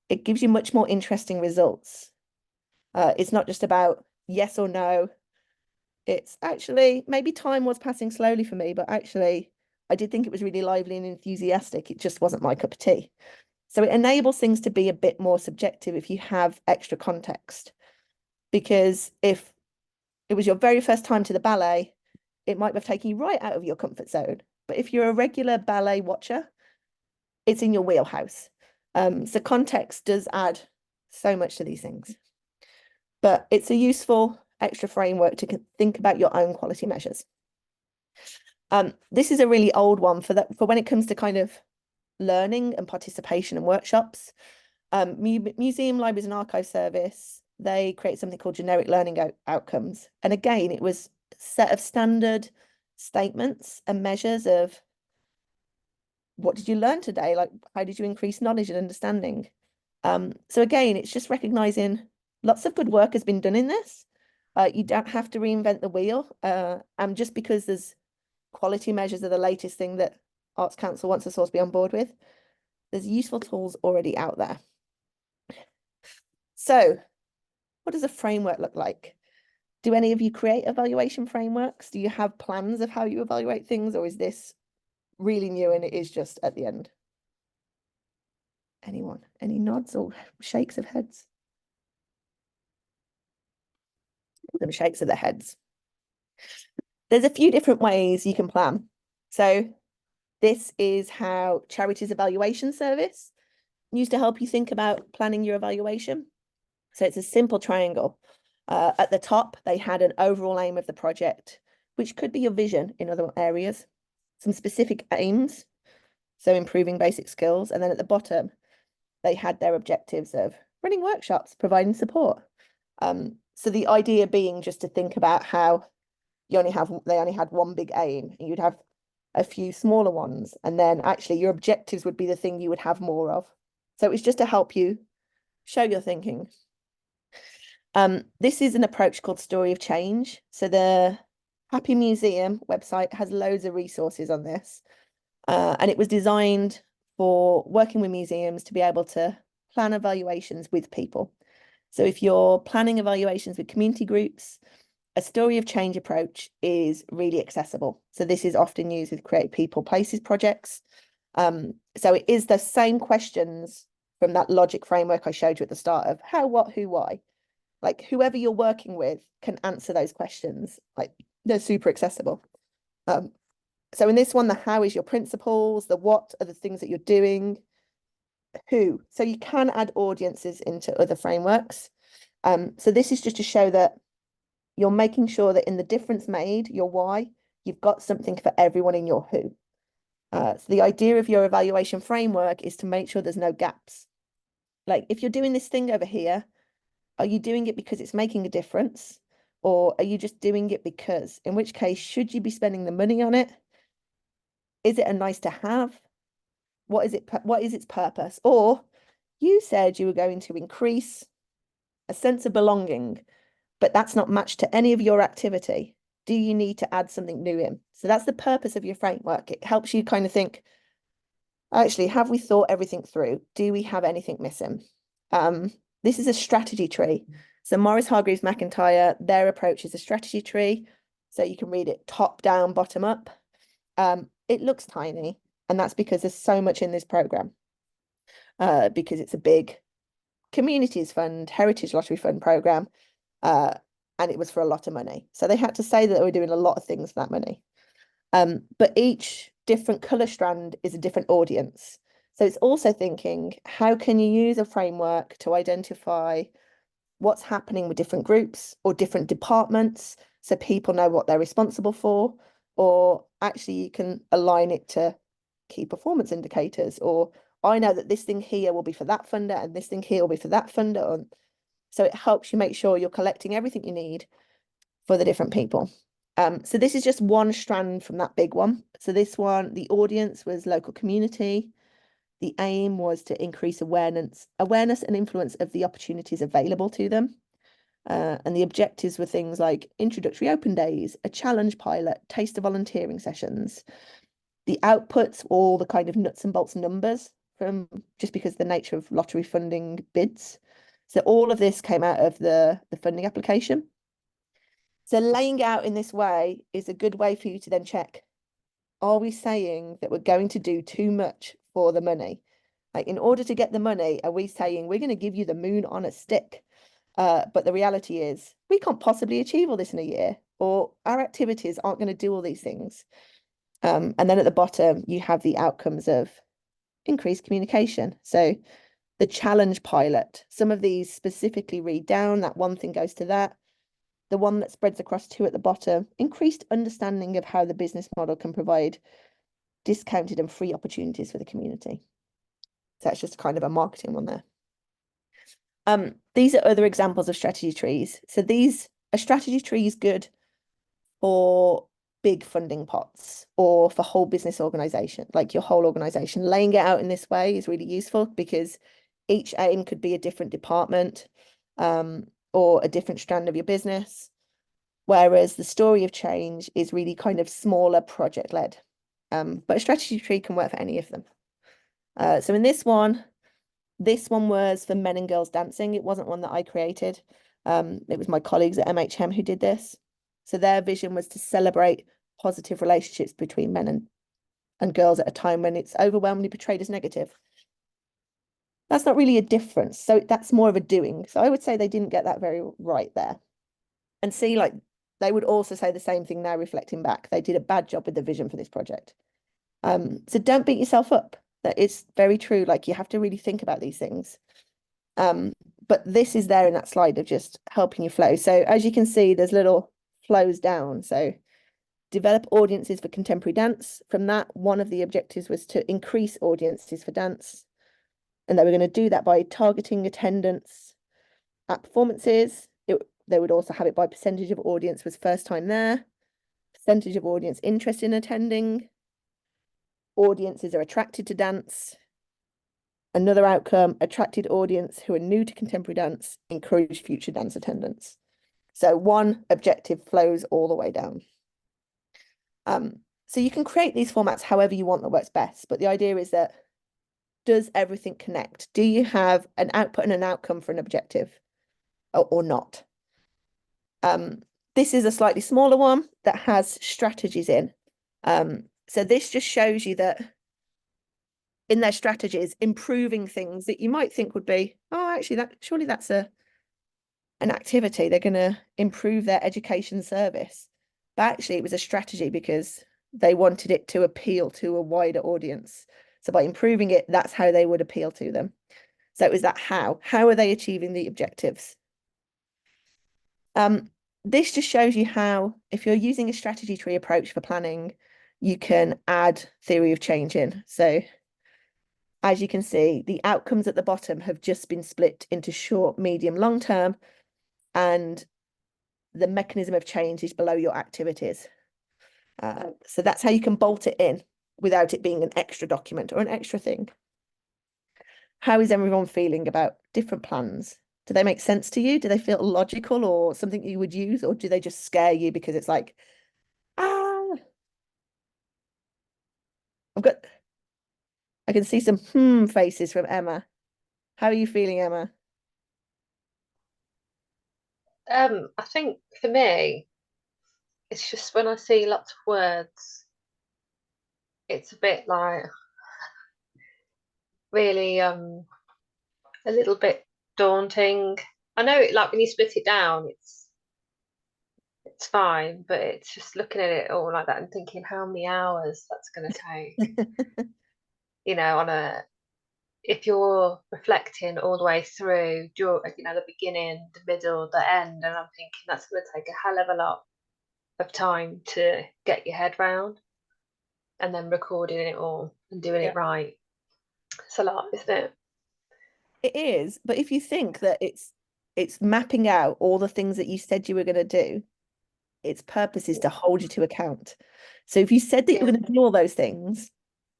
it gives you much more interesting results. It's not just about yes or no. It's actually, maybe time was passing slowly for me, but actually I did think it was really lively and enthusiastic. It just wasn't my cup of tea. So it enables things to be a bit more subjective if you have extra context. Because if it was your very first time to the ballet, it might have taken you right out of your comfort zone. But if you're a regular ballet watcher, it's in your wheelhouse. So context does add so much to these things. But it's a useful extra framework to think about your own quality measures. This is a really old one for when it comes to kind of learning and participation in workshops. Museum, Libraries and Archive Service, they create something called generic learning outcomes. And again, it was a set of standard statements and measures of what did you learn today? Like, how did you increase knowledge and understanding? So again, it's just recognizing lots of good work has been done in this. You don't have to reinvent the wheel. And just because there's quality measures are the latest thing that Arts Council wants us all to be on board with, there's useful tools already out there. So what does a framework look like? Do any of you create evaluation frameworks? Do you have plans of how you evaluate things, or is this really new and it is just at the end? Anyone? Any nods or shakes of heads? Them shakes of the heads. There's a few different ways you can plan. So this is how Charities Evaluation Service used to help you think about planning your evaluation. So it's a simple triangle. At the top, they had an overall aim of the project, which could be your vision in other areas, some specific aims, so improving basic skills. And then at the bottom, they had their objectives of running workshops, providing support. So the idea being just to think about how they only had one big aim, and you'd have a few smaller ones, and then actually your objectives would be the thing you would have more of. So it's just to help you show your thinking. This is an approach called Story of Change. So the Happy Museum website has loads of resources on this. And it was designed for working with museums to be able to plan evaluations with people. So if you're planning evaluations with community groups, a Story of Change approach is really accessible. So this is often used with Create People Places projects. So it is the same questions from that logic framework I showed you at the start of how, what, who, why. Like whoever you're working with can answer those questions. Like they're super accessible. So in this one, the how is your principles, the what are the things that you're doing, who. So you can add audiences into other frameworks. So this is just to show that you're making sure that in the difference made, your why, you've got something for everyone in your who. So the idea of your evaluation framework is to make sure there's no gaps. Like if you're doing this thing over here, are you doing it because it's making a difference? Or are you just doing it because? In which case, should you be spending the money on it? Is it a nice to have? What is its purpose? Or you said you were going to increase a sense of belonging, but that's not matched to any of your activity. Do you need to add something new in? So that's the purpose of your framework. It helps you kind of think, actually, have we thought everything through? Do we have anything missing? This is a strategy tree. So Morris Hargreaves McIntyre, their approach is a strategy tree. So you can read it top down, bottom up. It looks tiny, and that's because there's so much in this program. Because it's a big communities fund, heritage lottery fund program, and it was for a lot of money. So they had to say that they were doing a lot of things for that money. But each different color strand is a different audience. So it's also thinking, how can you use a framework to identify what's happening with different groups or different departments so people know what they're responsible for, or actually you can align it to key performance indicators, or I know that this thing here will be for that funder and this thing here will be for that funder. So it helps you make sure you're collecting everything you need for the different people. So this is just one strand from that big one. So this one, the audience was local community. The aim was to increase awareness and influence of the opportunities available to them. And the objectives were things like introductory open days, a challenge pilot, taster volunteering sessions. The outputs, all the kind of nuts and bolts numbers from just because the nature of lottery funding bids. So all of this came out of the funding application. So laying out in this way is a good way for you to then check, are we saying that we're going to do too much for the money? Like, in order to get the money, are we saying we're going to give you the moon on a stick? But the reality is we can't possibly achieve all this in a year, or our activities aren't going to do all these things. And then at the bottom, you have the outcomes of increased communication. So the challenge pilot, some of these specifically read down, that one thing goes to that. The one that spreads across two at the bottom, increased understanding of how the business model can provide discounted and free opportunities for the community. So that's just kind of a marketing one there. These are other examples of strategy trees. So a strategy tree is good for big funding pots or for whole business organization, like your whole organization. Laying it out in this way is really useful because each aim could be a different department or a different strand of your business. Whereas the story of change is really kind of smaller project led. But a strategy tree can work for any of them. So in this one was for men and girls dancing. It wasn't one that I created. It was my colleagues at MHM who did this. So their vision was to celebrate positive relationships between men and girls at a time when it's overwhelmingly portrayed as negative. That's not really a difference. So that's more of a doing. So I would say they didn't get that very right there. And see, like, they would also say the same thing now reflecting back. They did a bad job with the vision for this project. So don't beat yourself up. That is very true. Like, you have to really think about these things. But this is there in that slide of just helping you flow. So as you can see, there's little flows down. So develop audiences for contemporary dance. From that, one of the objectives was to increase audiences for dance. And they were going to do that by targeting attendance at performances. They would also have it by percentage of audience was first time there, percentage of audience interested in attending, audiences are attracted to dance. Another outcome, attracted audience who are new to contemporary dance, encourage future dance attendance. So one objective flows all the way down. So you can create these formats however you want that works best, but the idea is that does everything connect? Do you have an output and an outcome for an objective or not? This is a slightly smaller one that has strategies in. So this just shows you that in their strategies, improving things that you might think would be, oh, actually, surely that's an activity. They're going to improve their education service. But actually, it was a strategy because they wanted it to appeal to a wider audience. So by improving it, that's how they would appeal to them. So it was that how. How are they achieving the objectives? This just shows you how, if you're using a strategy tree approach for planning, you can add theory of change in. So as you can see, the outcomes at the bottom have just been split into short, medium, long term, and the mechanism of change is below your activities. So that's how you can bolt it in without it being an extra document or an extra thing. How is everyone feeling about different plans? Do they make sense to you? Do they feel logical or something you would use, or do they just scare you because it's like, I can see some faces from Emma. How are you feeling, Emma? I think for me, it's just when I see lots of words, it's a bit like really a little bit daunting. I know it, like when you split it down, it's fine, but it's just looking at it all like that and thinking how many hours that's going to take. If you're reflecting all the way through, the beginning, the middle, the end, and I'm thinking that's going to take a hell of a lot of time to get your head round, and then recording it all and doing it right. It's a lot, isn't it? It is, but if you think that it's mapping out all the things that you said you were going to do, its purpose is to hold you to account. So if you said that you were going to do all those things,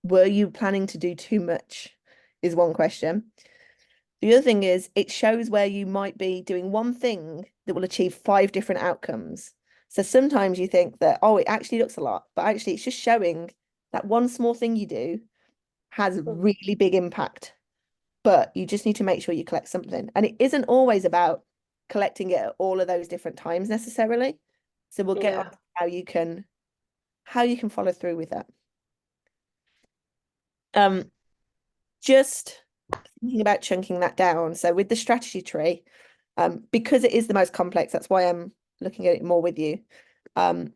were you planning to do too much? Is one question. The other thing is it shows where you might be doing one thing that will achieve 5 different outcomes. So sometimes you think that, oh, it actually looks a lot, but actually it's just showing that one small thing you do has really big impact. But you just need to make sure you collect something. And it isn't always about collecting it at all of those different times necessarily. So we'll get on to how you can follow through with that. just thinking about chunking that down. So with the strategy tree, because it is the most complex, that's why I'm looking at it more with you. The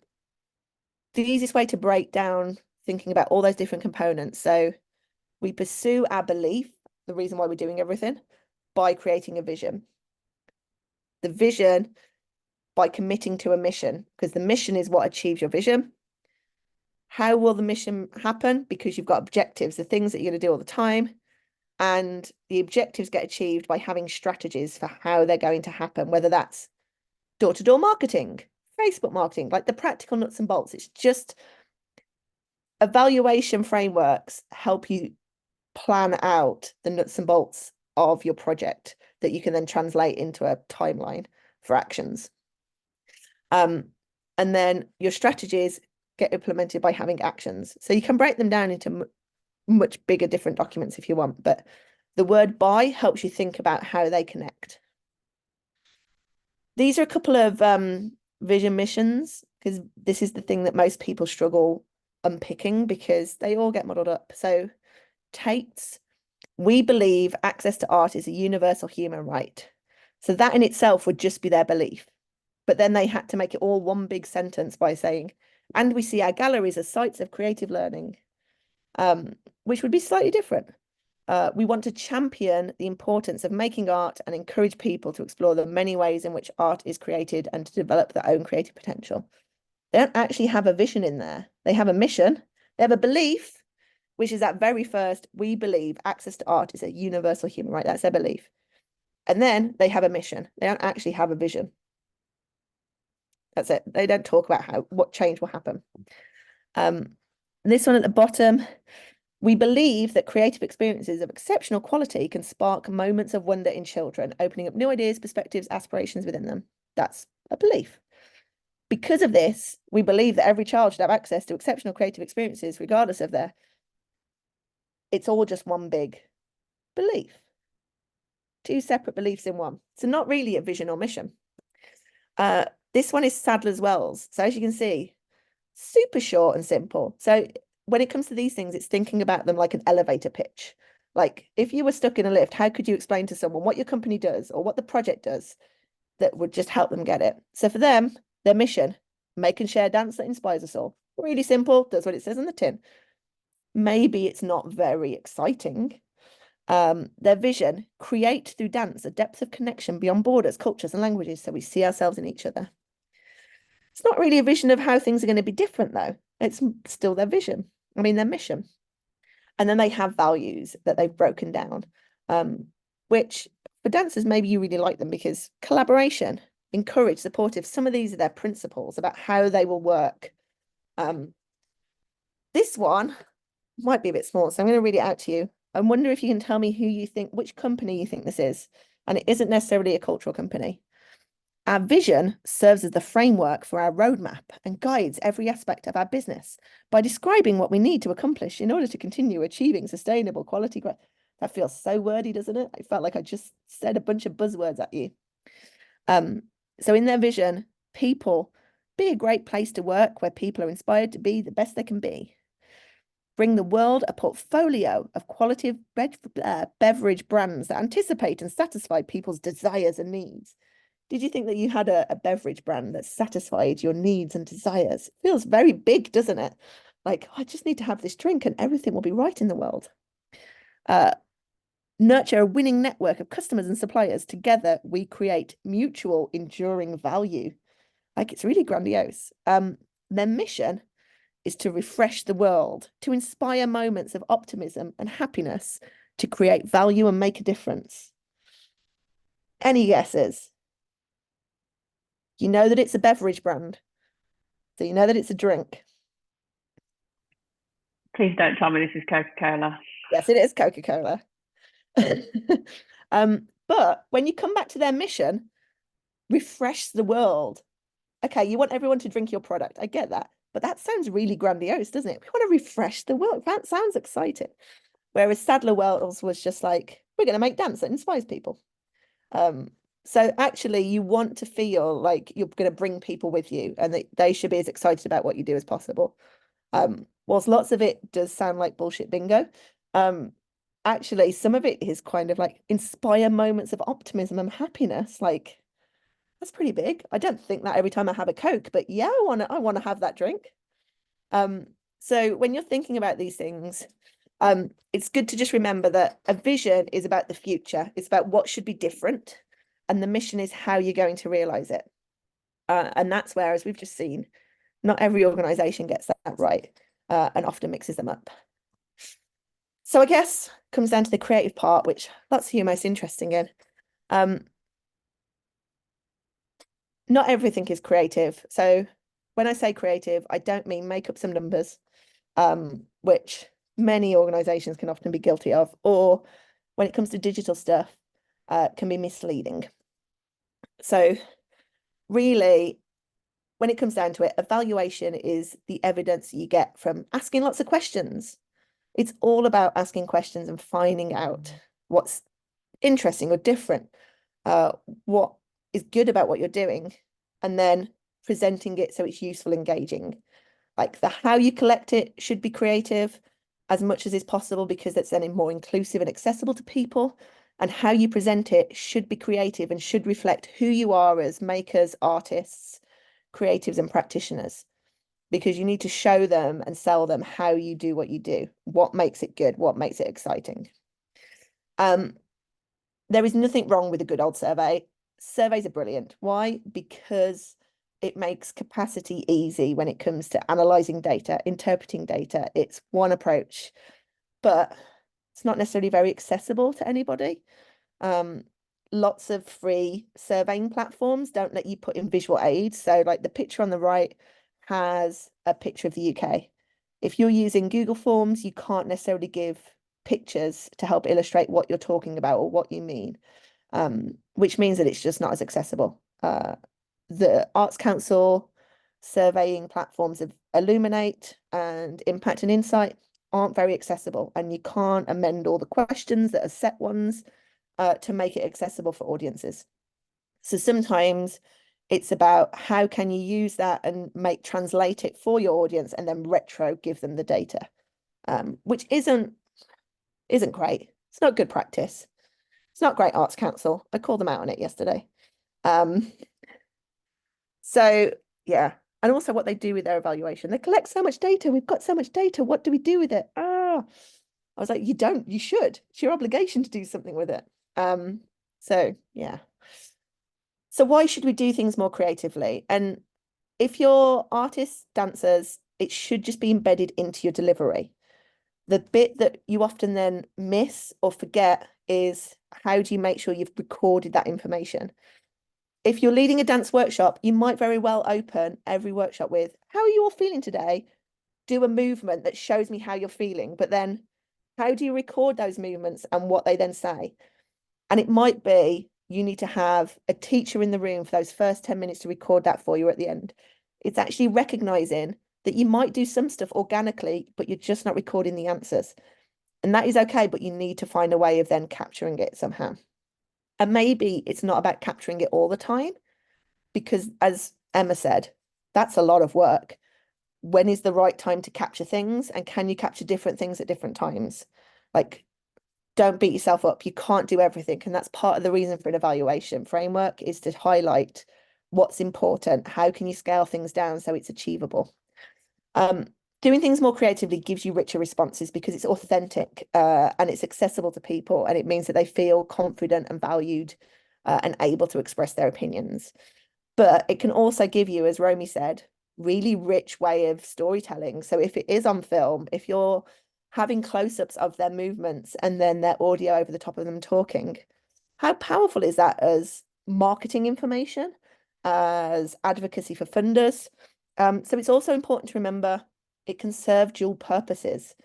easiest way to break down thinking about all those different components. So we pursue our belief, the reason why we're doing everything, by creating a vision. The vision by committing to a mission, because the mission is what achieves your vision. How will the mission happen? Because you've got objectives, the things that you're going to do all the time. And the objectives get achieved by having strategies for how they're going to happen, whether that's door-to-door marketing, Facebook marketing, like the practical nuts and bolts. It's just evaluation frameworks help you plan out the nuts and bolts of your project that you can then translate into a timeline for actions. And then your strategies get implemented by having actions. So you can break them down into much bigger, different documents if you want, but the word by helps you think about how they connect. These are a couple of vision missions, because this is the thing that most people struggle unpicking because they all get muddled up. So Tate's, we believe access to art is a universal human right. So that in itself would just be their belief. But then they had to make it all one big sentence by saying, and we see our galleries as sites of creative learning, which would be slightly different. We want to champion the importance of making art and encourage people to explore the many ways in which art is created and to develop their own creative potential. They don't actually have a vision in there. They have a mission. They have a belief, which is that very first, we believe access to art is a universal human right. That's their belief. And then they have a mission. They don't actually have a vision. That's it. They don't talk about what change will happen. This one at the bottom, we believe that creative experiences of exceptional quality can spark moments of wonder in children, opening up new ideas, perspectives, aspirations within them. That's a belief. Because of this, we believe that every child should have access to exceptional creative experiences, regardless of their. It's all just one big belief. Two separate beliefs in one. So not really a vision or mission. This one is Sadler's Wells. So as you can see, super short and simple. So when it comes to these things, it's thinking about them like an elevator pitch. Like if you were stuck in a lift, how could you explain to someone what your company does or what the project does that would just help them get it? So for them, their mission, make and share dance that inspires us all. Really simple, does what it says on the tin. Maybe it's not very exciting. Their vision, create through dance a depth of connection beyond borders, cultures and languages, so we see ourselves in each other. It's not really a vision of how things are going to be different, though. It's still their vision. I mean, their mission. And then they have values that they've broken down, which for dancers, maybe you really like them because collaboration, encourage, supportive. Some of these are their principles about how they will work. This one might be a bit small, so I'm going to read it out to you. I wonder if you can tell me who you think, which company you think this is. And it isn't necessarily a cultural company. Our vision serves as the framework for our roadmap and guides every aspect of our business by describing what we need to accomplish in order to continue achieving sustainable quality growth. That feels so wordy, doesn't it? I felt like I just said a bunch of buzzwords at you. So in their vision, people, be a great place to work where people are inspired to be the best they can be. Bring the world a portfolio of quality beverage brands that anticipate and satisfy people's desires and needs. Did you think that you had a beverage brand that satisfied your needs and desires? It feels very big, doesn't it? Like, oh, I just need to have this drink and everything will be right in the world. Nurture a winning network of customers and suppliers. Together, we create mutual enduring value. Like, it's really grandiose. Their mission is to refresh the world, to inspire moments of optimism and happiness, to create value and make a difference. Any guesses? You know that it's a beverage brand, so you know that it's a drink. Please don't tell me this is Coca-Cola. Yes, it is Coca-Cola. But when you come back to their mission, refresh the world. Okay, you want everyone to drink your product. I get that. But that sounds really grandiose, doesn't it? We want to refresh the world. That sounds exciting. Whereas Sadler Wells was just like, we're going to make dance that inspires people. So actually, you want to feel like you're going to bring people with you and that they should be as excited about what you do as possible. Whilst lots of it does sound like bullshit bingo, actually some of it is kind of like inspire moments of optimism and happiness. Like, that's pretty big. I don't think that every time I have a Coke, but yeah, I want to have that drink. So when you're thinking about these things, it's good to just remember that a vision is about the future. It's about what should be different, and the mission is how you're going to realize it. And that's where, as we've just seen, not every organization gets that right, and often mixes them up. So I guess comes down to the creative part, which lots of you are most interested in. Not everything is creative. So when I say creative, I don't mean make up some numbers, which many organizations can often be guilty of, or when it comes to digital stuff, can be misleading. So really, when it comes down to it, evaluation is the evidence you get from asking lots of questions. It's all about asking questions and finding out what's interesting or different, what is good about what you're doing, and then presenting it so it's useful, engaging. Like the how you collect it should be creative as much as is possible, because it's then more inclusive and accessible to people. And how you present it should be creative and should reflect who you are as makers, artists, creatives, and practitioners, because you need to show them and sell them how you do what you do, what makes it good, what makes it exciting. There is nothing wrong with a good old survey. Surveys are brilliant. Why? Because it makes capacity easy when it comes to analyzing data, interpreting data. It's one approach, but it's not necessarily very accessible to anybody. Lots of free surveying platforms don't let you put in visual aids. So like the picture on the right has a picture of the UK. If you're using Google Forms, you can't necessarily give pictures to help illustrate what you're talking about or what you mean, which means that it's just not as accessible. The Arts Council surveying platforms of Illuminate and Impact and Insight aren't very accessible, and you can't amend all the questions that are set ones to make it accessible for audiences. So sometimes it's about how can you use that and translate it for your audience and then retro give them the data, which isn't great. It's not good practice. It's not great, Arts Council. I called them out on it yesterday. So yeah, and also what they do with their evaluation. They collect so much data. We've got so much data. What do we do with it? I was like, you don't, you should. It's your obligation to do something with it. So yeah. So why should we do things more creatively? And if you're artists, dancers, it should just be embedded into your delivery. The bit that you often then miss or forget is how do you make sure you've recorded that information? If you're leading a dance workshop, you might very well open every workshop with, how are you all feeling today? Do a movement that shows me how you're feeling, but then how do you record those movements and what they then say? And it might be you need to have a teacher in the room for those first 10 minutes to record that for you at the end. It's actually recognizing that you might do some stuff organically, but you're just not recording the answers. And that is okay, but you need to find a way of then capturing it somehow. And maybe it's not about capturing it all the time, because as Emma said, that's a lot of work. When is the right time to capture things? And can you capture different things at different times? Like, don't beat yourself up. You can't do everything. And that's part of the reason for an evaluation framework, is to highlight what's important. How can you scale things down so it's achievable? Doing things more creatively gives you richer responses because it's authentic and it's accessible to people, and it means that they feel confident and valued and able to express their opinions. But it can also give you, as Romy said, really rich way of storytelling. So if it is on film, if you're having close-ups of their movements and then their audio over the top of them talking, how powerful is that as marketing information, as advocacy for funders? So it's also important to remember it can serve dual purposes.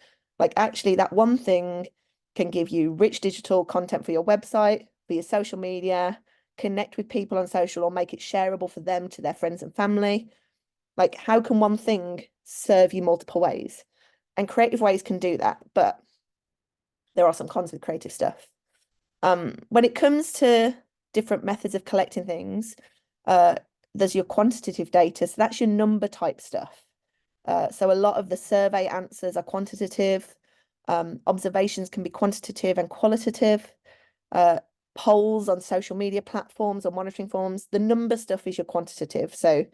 Like actually that one thing can give you rich digital content for your website, for your social media, connect with people on social, or make it shareable for them to their friends and family. Like how can one thing serve you multiple ways? And creative ways can do that, but there are some cons with creative stuff. When it comes to different methods of collecting things, there's your quantitative data. So that's your number type stuff. So a lot of the survey answers are quantitative. Observations can be quantitative and qualitative. Polls on social media platforms or monitoring forms. The number stuff is your quantitative. So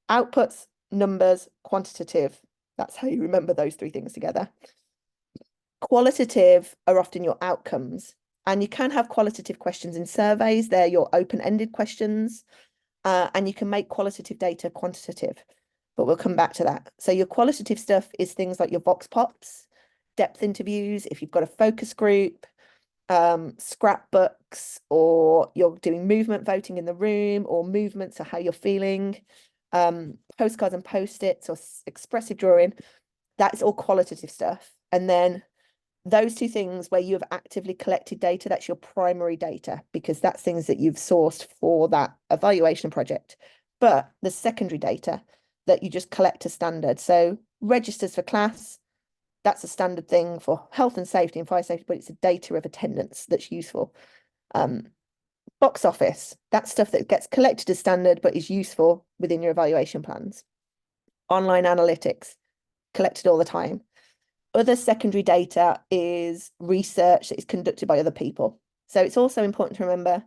outputs, numbers, quantitative. That's how you remember those three things together. Qualitative are often your outcomes. And you can have qualitative questions in surveys. They're your open-ended questions. And you can make qualitative data quantitative. But we'll come back to that. So your qualitative stuff is things like your vox pops, depth interviews, if you've got a focus group, scrapbooks, or you're doing movement voting in the room, or movements or how you're feeling, postcards and post-its, or expressive drawing. That's all qualitative stuff. And then those two things where you have actively collected data, that's your primary data, because that's things that you've sourced for that evaluation project. But the secondary data that you just collect as standard. So registers for class, that's a standard thing for health and safety and fire safety, but it's a data of attendance that's useful. Box office, that's stuff that gets collected as standard, but is useful within your evaluation plans. Online analytics, collected all the time. Other secondary data is research that is conducted by other people. So it's also important to remember,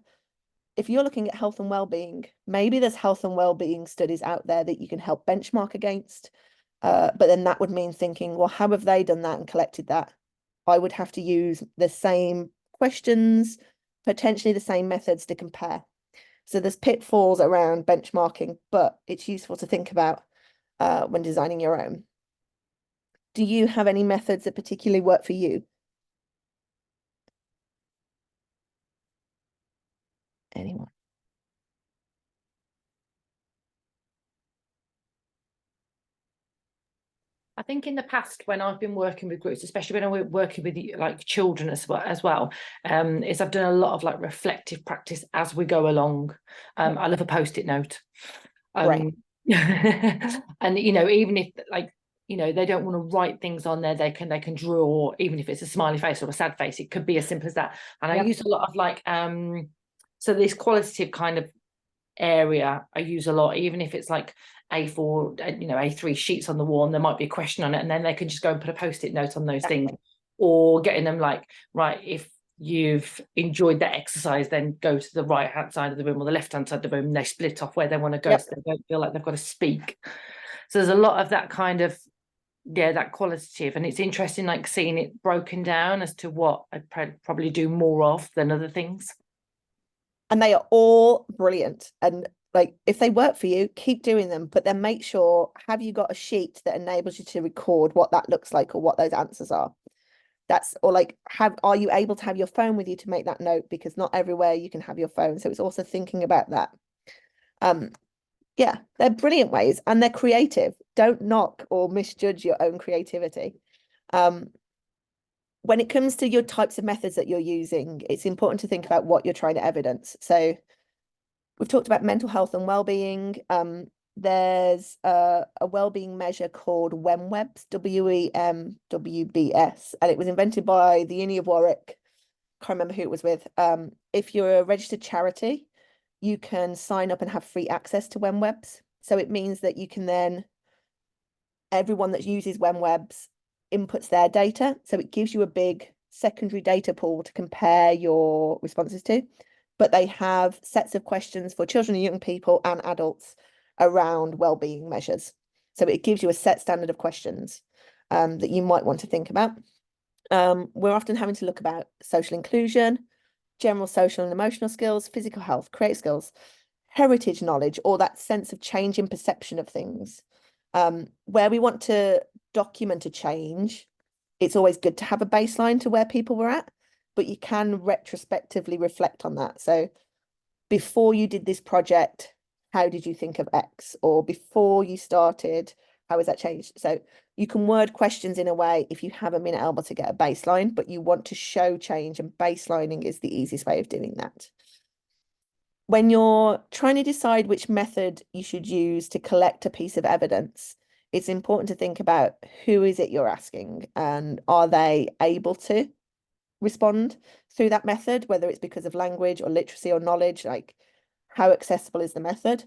if you're looking at health and well-being, maybe there's health and well-being studies out there that you can help benchmark against. But then that would mean thinking, well, how have they done that and collected that? I would have to use the same questions, potentially the same methods to compare. So there's pitfalls around benchmarking, but it's useful to think about when designing your own. Do you have any methods that particularly work for you? Anyone? I think in the past, when I've been working with groups, especially when I'm working with like children as well, is I've done a lot of like reflective practice as we go along. I love a post-it note. Right. And even if like they don't want to write things on there, they can draw, even if it's a smiley face or a sad face. It could be as simple as that. And I use a lot of like so this qualitative kind of area I use a lot, even if it's like A4, A3 sheets on the wall, and there might be a question on it, and then they can just go and put a post-it note on those things, or getting them like, right, if you've enjoyed that exercise, then go to the right hand side of the room or the left hand side of the room, and they split off where they want to go, so they don't feel like they've got to speak. So there's a lot of that kind of that qualitative, and it's interesting like seeing it broken down as to what I'd probably do more of than other things. And they are all brilliant. And like, if they work for you, keep doing them, but then make sure, have you got a sheet that enables you to record what that looks like or what those answers are? Or like, are you able to have your phone with you to make that note? Because not everywhere you can have your phone. So it's also thinking about that. Yeah, they're brilliant ways, and they're creative. Don't knock or misjudge your own creativity. When it comes to your types of methods that you're using, it's important to think about what you're trying to evidence. So we've talked about mental health and well-being. There's a well-being measure called WEMWBS, WEMWBS, and it was invented by the Uni of Warwick. Can't remember who it was with. If you're a registered charity, you can sign up and have free access to WEMWBS. So it means that you can then, everyone that uses WEMWBS inputs their data. So it gives you a big secondary data pool to compare your responses to. But they have sets of questions for children and young people and adults around well-being measures. So it gives you a set standard of questions that you might want to think about. We're often having to look about social inclusion, general social and emotional skills, physical health, creative skills, heritage knowledge, or that sense of change in perception of things. Where we want to document a change, it's always good to have a baseline to where people were at, but you can retrospectively reflect on that. So before you did this project, how did you think of X? Or before you started, how has that changed? So you can word questions in a way if you haven't been able to get a baseline, but you want to show change, and baselining is the easiest way of doing that. When you're trying to decide which method you should use to collect a piece of evidence, it's important to think about who is it you're asking, and are they able to respond through that method, whether it's because of language or literacy or knowledge, like how accessible is the method?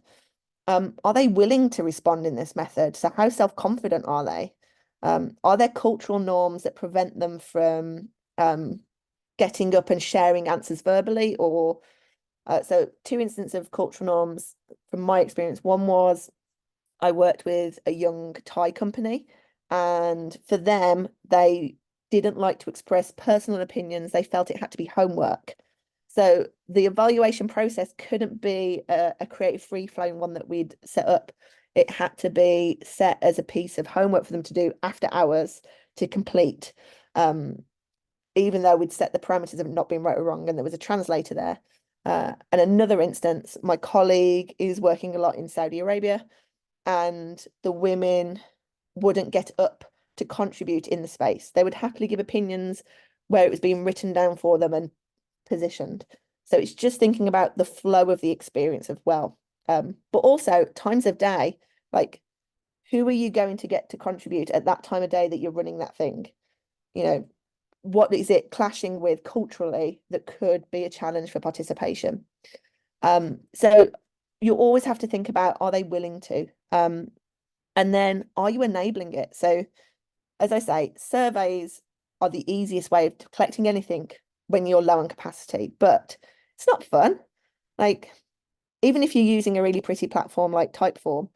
Are they willing to respond in this method? So how self-confident are they? Are there cultural norms that prevent them from getting up and sharing answers verbally? Or so 2 instances of cultural norms from my experience. One was I worked with a young Thai company, and for them, they didn't like to express personal opinions. They felt it had to be homework. So the evaluation process couldn't be a creative free-flowing one that we'd set up. It had to be set as a piece of homework for them to do after hours to complete, even though we'd set the parameters of it not being right or wrong, and there was a translator there. And another instance, my colleague is working a lot in Saudi Arabia, and the women wouldn't get up to contribute in the space. They would happily give opinions where it was being written down for them and positioned. So it's just thinking about the flow of the experience as well. But also times of day, like who are you going to get to contribute at that time of day that you're running that thing? You know, what is it clashing with culturally that could be a challenge for participation? So you always have to think about, are they willing to? And then are you enabling it? So as I say, surveys are the easiest way of collecting anything when you're low on capacity, but it's not fun. Like, even if you're using a really pretty platform like Typeform,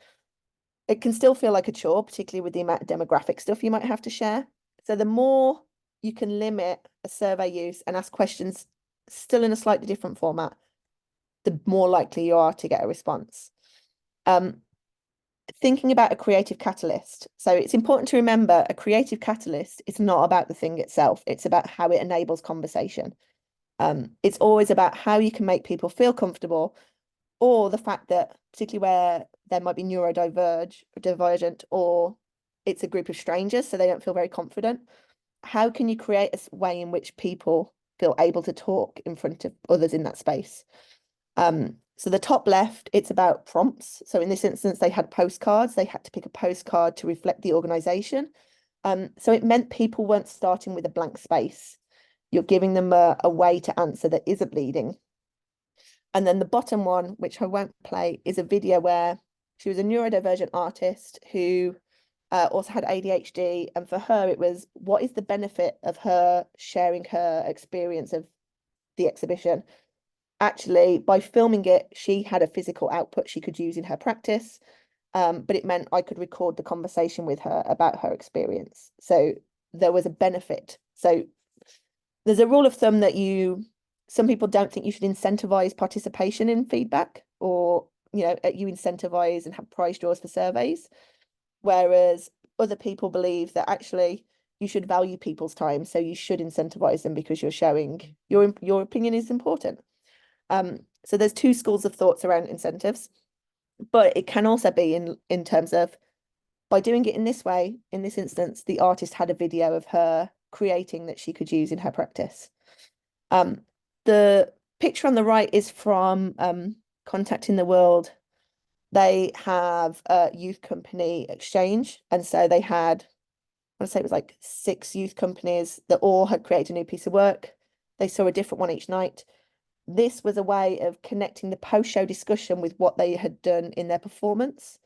it can still feel like a chore, particularly with the amount of demographic stuff you might have to share. So the more you can limit a survey use and ask questions still in a slightly different format, the more likely you are to get a response. Thinking about a creative catalyst. So it's important to remember a creative catalyst is not about the thing itself. It's about how it enables conversation. It's always about how you can make people feel comfortable, or the fact that particularly where there might be neurodivergent, or it's a group of strangers, so they don't feel very confident. How can you create a way in which people feel able to talk in front of others in that space? So the top left, it's about prompts. So in this instance, they had postcards. They had to pick a postcard to reflect the organization. So it meant people weren't starting with a blank space. You're giving them a way to answer that isn't leading. And then the bottom one, which I won't play, is a video where she was a neurodivergent artist who also had ADHD. And for her, it was, what is the benefit of her sharing her experience of the exhibition? Actually, by filming it, she had a physical output she could use in her practice, but it meant I could record the conversation with her about her experience. So there was a benefit. So there's a rule of thumb that some people don't think you should incentivize participation in feedback, or you incentivize and have prize draws for surveys, whereas other people believe that actually you should value people's time, so you should incentivize them because you're showing your opinion is important. So there's 2 schools of thoughts around incentives, but it can also be in terms of, by doing it in this way, in this instance, the artist had a video of her creating that she could use in her practice. The picture on the right is from Contacting the World. They have a youth company exchange, and so they had, I want to say it was like 6 youth companies that all had created a new piece of work. They saw a different one each night. This was a way of connecting the post-show discussion with what they had done in their performance.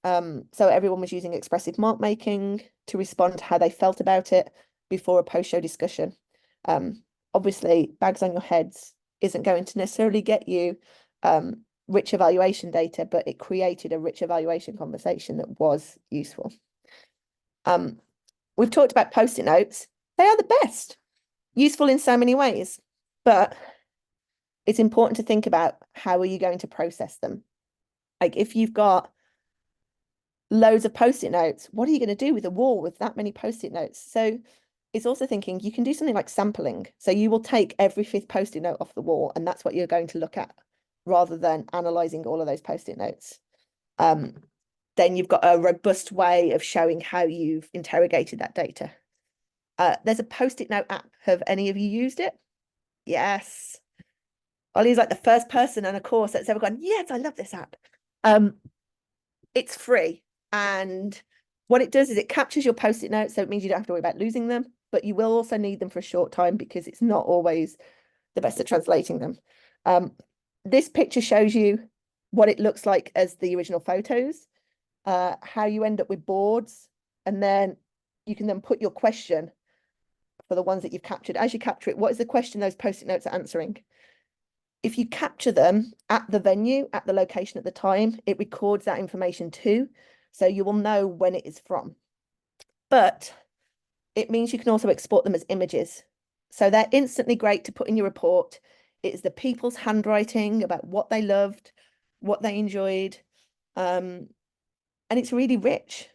So everyone was using expressive mark making to respond to how they felt about it before a post-show discussion. Obviously, bags on your heads isn't going to necessarily get you rich evaluation data, but it created a rich evaluation conversation that was useful. We've talked about post-it notes. They are the best, useful in so many ways, but it's important to think about, how are you going to process them? Like, if you've got loads of post-it notes, what are you going to do with a wall with that many post-it notes? So it's also thinking you can do something like sampling. So you will take every 5th post-it note off the wall, and that's what you're going to look at, rather than analysing all of those post-it notes. Then you've got a robust way of showing how you've interrogated that data. There's a post-it note app. Have any of you used it? Yes. Ollie's like the first person on a course that's ever gone, yes, I love this app. It's free. And what it does is it captures your post-it notes. So it means you don't have to worry about losing them, but you will also need them for a short time because it's not always the best at translating them. This picture shows you what it looks like as the original photos, how you end up with boards. And then you can then put your question for the ones that you've captured. As you capture it, what is the question those post-it notes are answering? If you capture them at the venue, at the location at the time, it records that information too. So you will know when it is from. But it means you can also export them as images. So they're instantly great to put in your report. It's the people's handwriting about what they loved, what they enjoyed. And it's really rich.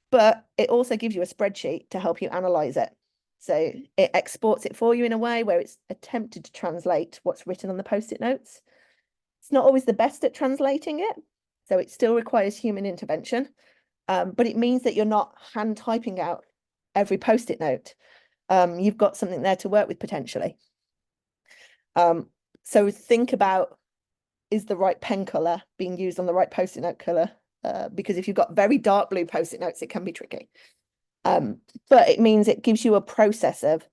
But it also gives you a spreadsheet to help you analyze it. So it exports it for you in a way where it's attempted to translate what's written on the post-it notes. It's not always the best at translating it, so it still requires human intervention. But it means that you're not hand typing out every post-it note. You've got something there to work with potentially. So think about, is the right pen color being used on the right post-it note color? Because if you've got very dark blue post-it notes, it can be tricky. But it means it gives you a process of,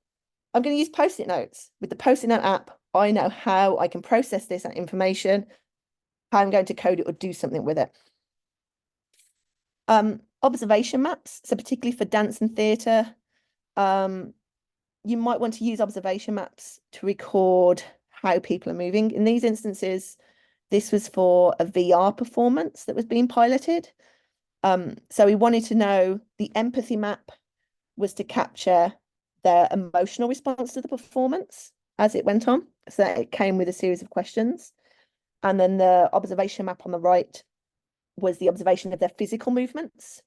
I'm going to use post-it notes. With the post-it note app, I know how I can process this information, how I'm going to code it or do something with it. Observation maps, so particularly for dance and theatre, you might want to use observation maps to record how people are moving. In these instances, this was for a VR performance that was being piloted. So we wanted to know the empathy map was to capture their emotional response to the performance as it went on. So it came with a series of questions. And then the observation map on the right was the observation of their physical movements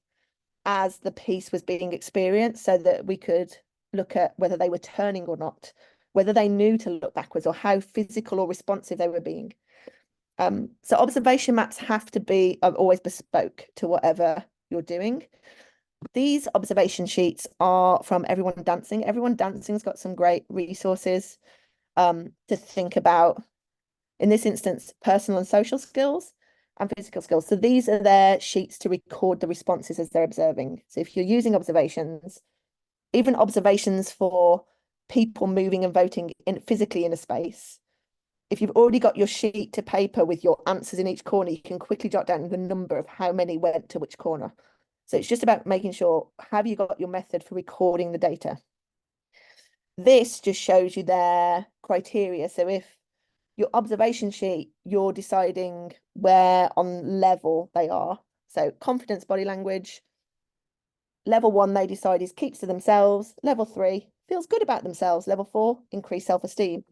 as the piece was being experienced, so that we could look at whether they were turning or not, whether they knew to look backwards, or how physical or responsive they were being. So observation maps have to be always bespoke to whatever you're doing. These observation sheets are from Everyone Dancing. Everyone Dancing's got some great resources to think about, in this instance, personal and social skills and physical skills. So these are their sheets to record the responses as they're observing. So if you're using observations, even observations for people moving and voting physically in a space, if you've already got your sheet to paper with your answers in each corner, you can quickly jot down the number of how many went to which corner. So it's just about making sure, have you got your method for recording the data? This just shows you their criteria. So if your observation sheet, you're deciding where on level they are. So confidence, body language. Level 1, they decide is keeps to themselves. Level 3, feels good about themselves. Level 4, increase self-esteem.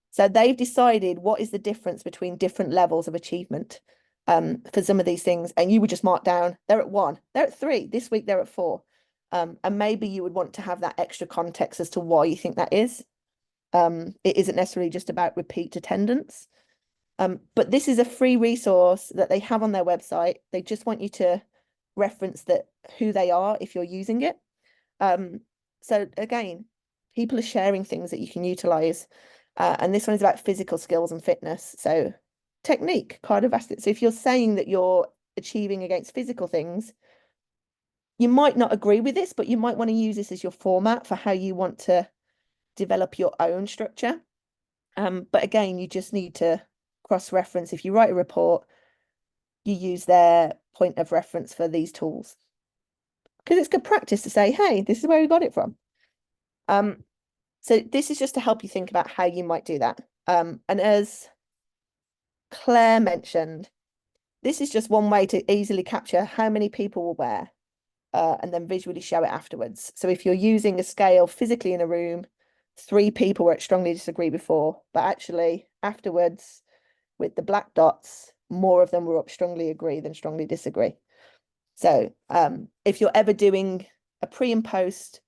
So they've decided what is the difference between different levels of achievement for some of these things. And you would just mark down, they're at 1, they're at 3, this week they're at 4. And maybe you would want to have that extra context as to why you think that is. It isn't necessarily just about repeat attendance. But this is a free resource that they have on their website. They just want you to reference that who they are if you're using it. So again, people are sharing things that you can utilize. And this one is about physical skills and fitness. So technique, cardiovascular. So if you're saying that you're achieving against physical things, you might not agree with this, but you might want to use this as your format for how you want to develop your own structure. But again, you just need to cross-reference. If you write a report, you use their point of reference for these tools. Because it's good practice to say, hey, this is where we got it from. So this is just to help you think about how you might do that. And as Claire mentioned, this is just one way to easily capture how many people were where and then visually show it afterwards. So if you're using a scale physically in a room, 3 people were at strongly disagree before, but actually afterwards with the black dots, more of them were up strongly agree than strongly disagree. So if you're ever doing a pre and post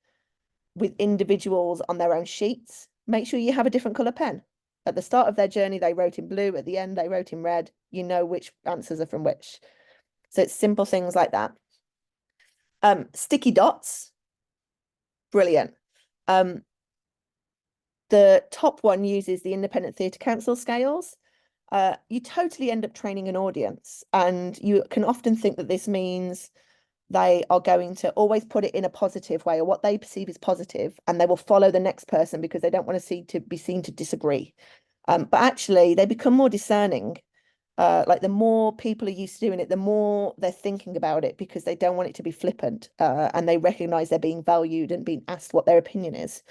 with individuals on their own sheets, make sure you have a different color pen. At the start of their journey, they wrote in blue. At the end, they wrote in red. You know which answers are from which. So it's simple things like that. Sticky dots, brilliant. The top one uses the Independent Theatre Council scales. You totally end up training an audience, and you can often think that this means they are going to always put it in a positive way, or what they perceive as positive, and they will follow the next person because they don't want to be seen to disagree. But actually, they become more discerning Like the more people are used to doing it, the more they're thinking about it because they don't want it to be flippant, and they recognize they're being valued and being asked what their opinion is.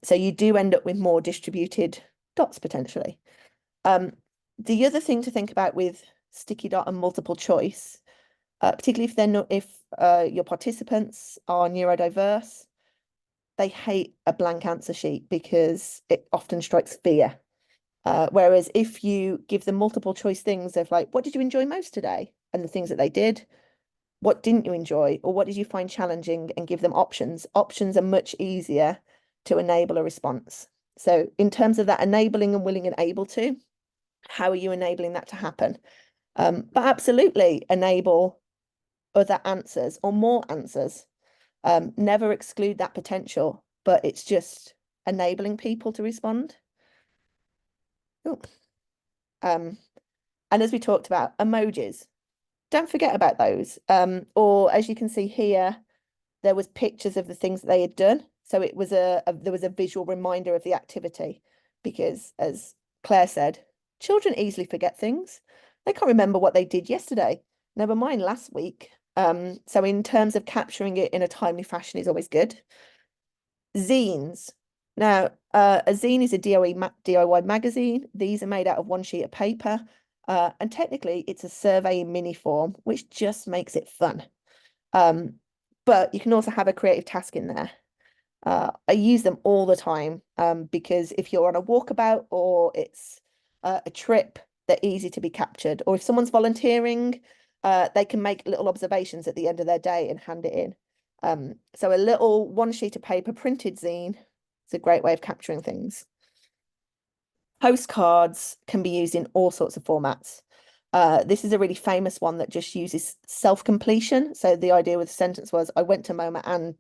So you do end up with more distributed dots potentially. The other thing to think about with sticky dot and multiple choice, particularly if they're not, if your participants are neurodiverse, they hate a blank answer sheet because it often strikes fear. Whereas if you give them multiple choice things of like, what did you enjoy most today? And the things that they did, what didn't you enjoy? Or what did you find challenging? And give them options. Options are much easier to enable a response. So in terms of that enabling and willing and able to, how are you enabling that to happen? But absolutely enable other answers or more answers. Never exclude that potential, but it's just enabling people to respond. Ooh. And as we talked about, emojis, don't forget about those. Or as you can see here, there was pictures of the things that they had done. So it was there was a visual reminder of the activity, because as Claire said, children easily forget things. They can't remember what they did yesterday, never mind last week. So in terms of capturing it in a timely fashion is always good. Zines. Now, a zine is a DIY magazine. These are made out of one sheet of paper. And technically, it's a survey in mini form, which just makes it fun. But you can also have a creative task in there. I use them all the time because if you're on a walkabout or it's a trip, they're easy to be captured. Or if someone's volunteering, they can make little observations at the end of their day and hand it in. So a little one sheet of paper printed zine is a great way of capturing things. Postcards can be used in all sorts of formats. This is a really famous one that just uses self-completion. So the idea with the sentence was, I went to MoMA and ...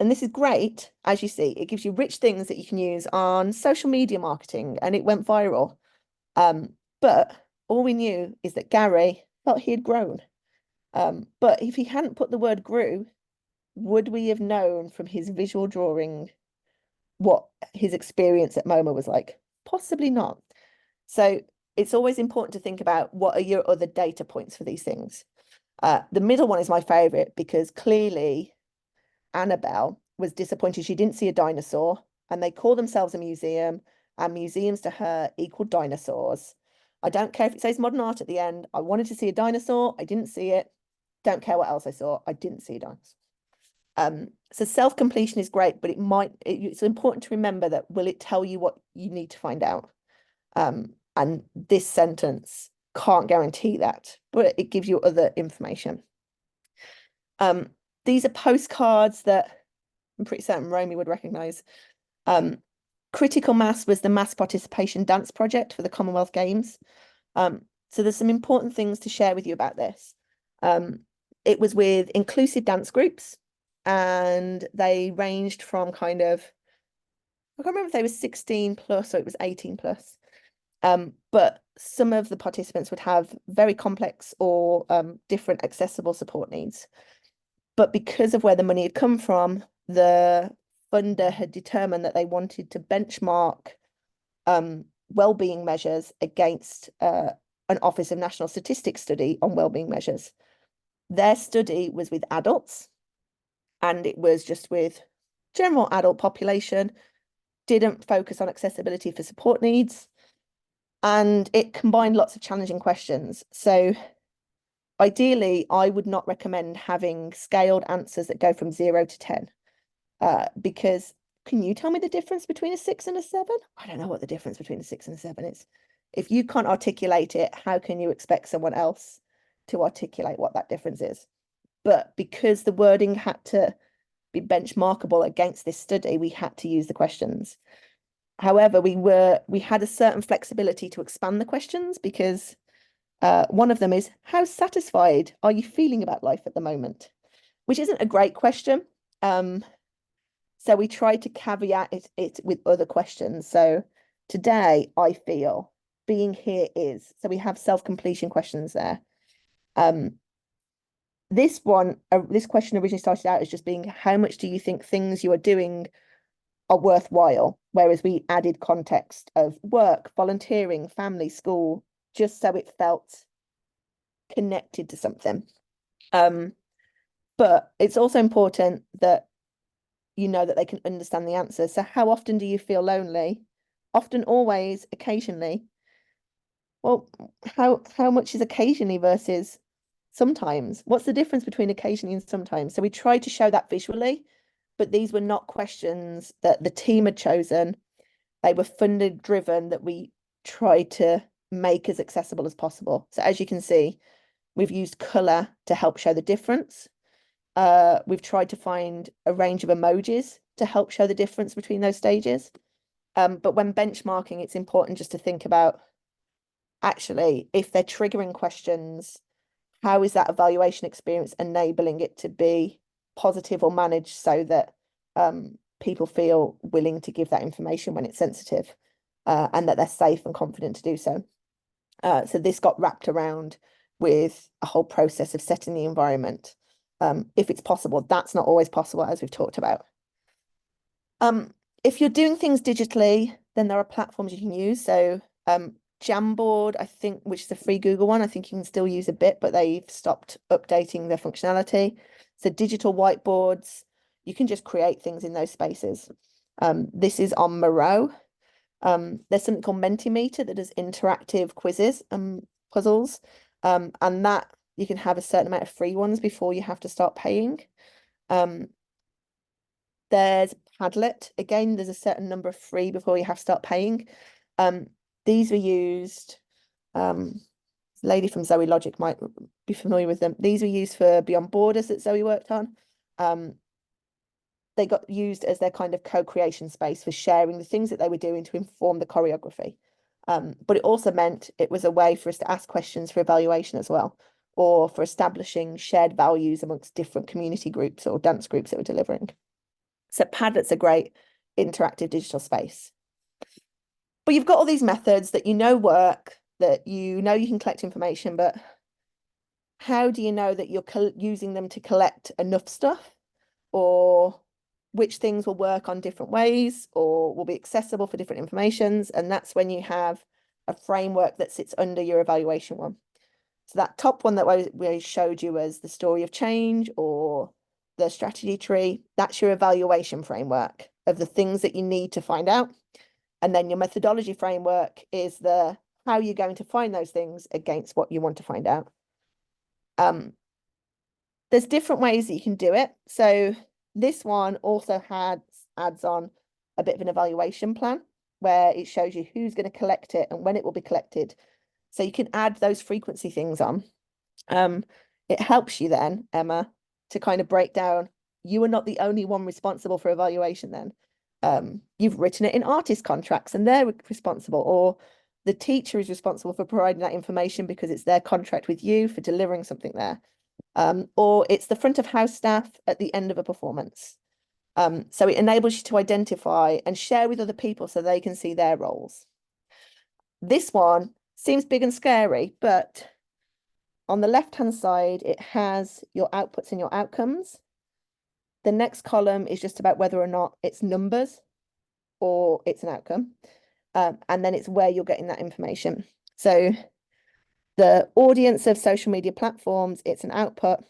And this is great, as you see, it gives you rich things that you can use on social media marketing, and it went viral. But all we knew is that Gary felt he had grown. But if he hadn't put the word grew, would we have known from his visual drawing what his experience at MoMA was like? Possibly not. So it's always important to think about what are your other data points for these things. The middle one is my favorite because clearly Annabelle was disappointed she didn't see a dinosaur, and they call themselves a museum, and museums to her equal dinosaurs. I don't care if it says modern art at the end. I wanted to see a dinosaur. I didn't see it. Don't care what else I saw. I didn't see a dinosaur. So self-completion is great, but it's important to remember that will it tell you what you need to find out? And this sentence can't guarantee that, but it gives you other information. These are postcards that I'm pretty certain Romy would recognise. Critical Mass was the mass participation dance project for the Commonwealth Games. So there's some important things to share with you about this. It was with inclusive dance groups, and they ranged from kind of, I can't remember if they were 16 plus or it was 18 plus. But some of the participants would have very complex or different accessible support needs. But because of where the money had come from, the funder had determined that they wanted to benchmark wellbeing measures against an Office of National Statistics study on wellbeing measures. Their study was with adults, and it was just with general adult population, didn't focus on accessibility for support needs, and it combined lots of challenging questions. So ideally, I would not recommend having scaled answers that go from 0 to 10, because can you tell me the difference between a 6 and a 7? I don't know what the difference between a 6 and a 7 is. If you can't articulate it, how can you expect someone else to articulate what that difference is? But because the wording had to be benchmarkable against this study, we had to use the questions. However, we had a certain flexibility to expand the questions, because one of them is, how satisfied are you feeling about life at the moment? Which isn't a great question. So we tried to caveat it with other questions. So today I feel, being here is. So we have self-completion questions there. This question originally started out as just being, how much do you think things you are doing are worthwhile? Whereas we added context of work, volunteering, family, school, just so it felt connected to something. But it's also important that you know that they can understand the answer. So how often do you feel lonely? Often, always, occasionally. Well, how much is occasionally versus sometimes? What's the difference between occasionally and sometimes? So we tried to show that visually, but these were not questions that the team had chosen. They were funded driven, that we tried to make as accessible as possible. So as you can see, we've used colour to help show the difference. We've tried to find a range of emojis to help show the difference between those stages. But when benchmarking, it's important just to think about, actually, if they're triggering questions, how is that evaluation experience enabling it to be positive or managed so that people feel willing to give that information when it's sensitive, and that they're safe and confident to do so. So this got wrapped around with a whole process of setting the environment. If it's possible, that's not always possible, as we've talked about. If you're doing things digitally, then there are platforms you can use. So Jamboard, I think, which is a free Google one, I think you can still use a bit, but they've stopped updating their functionality. So digital whiteboards, you can just create things in those spaces. This is on Moreau. There's something called Mentimeter that does interactive quizzes and puzzles, and that you can have a certain amount of free ones before you have to start paying. There's Padlet. Again, there's a certain number of free before you have to start paying. These were used, a lady from Zoe Logic might be familiar with them. These were used for Beyond Borders that Zoe worked on. They got used as their kind of co-creation space for sharing the things that they were doing to inform the choreography. But it also meant it was a way for us to ask questions for evaluation as well, or for establishing shared values amongst different community groups or dance groups that were delivering. So Padlet's a great interactive digital space. But you've got all these methods that you know work, that you know you can collect information, but how do you know that you're using them to collect enough stuff, or which things will work on different ways or will be accessible for different informations? And that's when you have a framework that sits under your evaluation one. So that top one that we showed you as the story of change or the strategy tree, that's your evaluation framework of the things that you need to find out. And then your methodology framework is how you're going to find those things against what you want to find out. There's different ways that you can do it. So this one also adds on a bit of an evaluation plan where it shows you who's going to collect it and when it will be collected. So you can add those frequency things on. It helps you then, Emma, to kind of break down, you are not the only one responsible for evaluation then. You've written it in artist contracts and they're responsible, or the teacher is responsible for providing that information because it's their contract with you for delivering something there. Or it's the front of house staff at the end of a performance. So it enables you to identify and share with other people so they can see their roles. This one seems big and scary, but on the left-hand side, it has your outputs and your outcomes. The next column is just about whether or not it's numbers or it's an outcome. And then it's where you're getting that information. So the audience of social media platforms, it's an output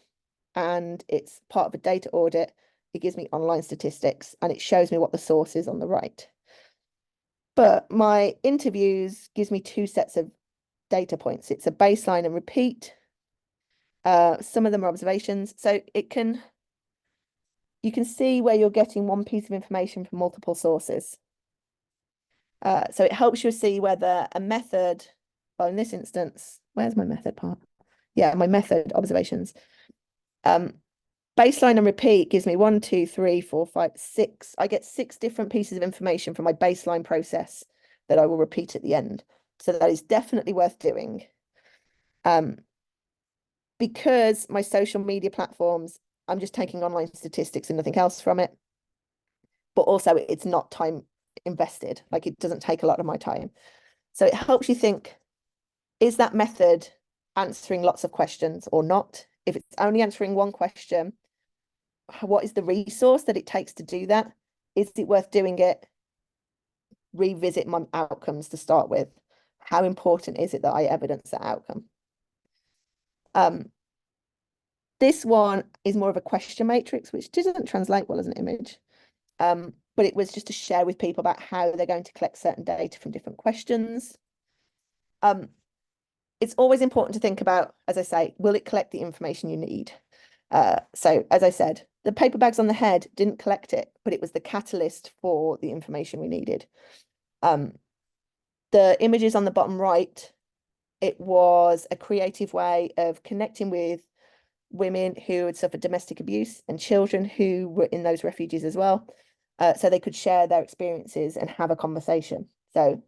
and it's part of a data audit. It gives me online statistics and it shows me what the source is on the right. But my interviews gives me two sets of data points. It's a baseline and repeat. Some of them are observations. So you can see where you're getting one piece of information from multiple sources. So it helps you see whether a method, well, in this instance, where's my method part? Yeah, my method observations. Baseline and repeat gives me 1, 2, 3, 4, 5, 6. I get 6 different pieces of information from my baseline process that I will repeat at the end. So that is definitely worth doing. Because my social media platforms, I'm just taking online statistics and nothing else from it. But also it's not time invested, like it doesn't take a lot of my time. So it helps you think, is that method answering lots of questions or not? If it's only answering one question, what is the resource that it takes to do that? Is it worth doing it? Revisit my outcomes to start with. how important is it that I evidence that outcome? This one is more of a question matrix, which doesn't translate well as an image. But it was just to share with people about how they're going to collect certain data from different questions. It's always important to think about, as I say, will it collect the information you need? So as I said, the paper bags on the head didn't collect it, but it was the catalyst for the information we needed. The images on the bottom right, it was a creative way of connecting with women who had suffered domestic abuse and children who were in those refuges as well. So they could share their experiences and have a conversation. So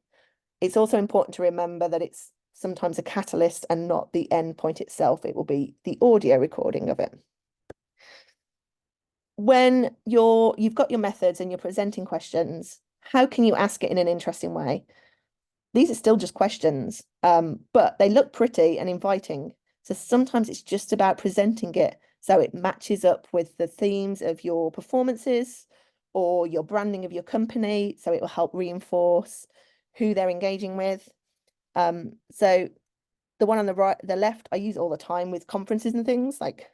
it's also important to remember that it's sometimes a catalyst and not the end point itself. It will be the audio recording of it. When you've got your methods and you're presenting questions, how can you ask it in an interesting way? These are still just questions, but they look pretty and inviting. So sometimes it's just about presenting it so it matches up with the themes of your performances or your branding of your company. So it will help reinforce who they're engaging with. So the one on the right, the left, I use all the time with conferences and things like,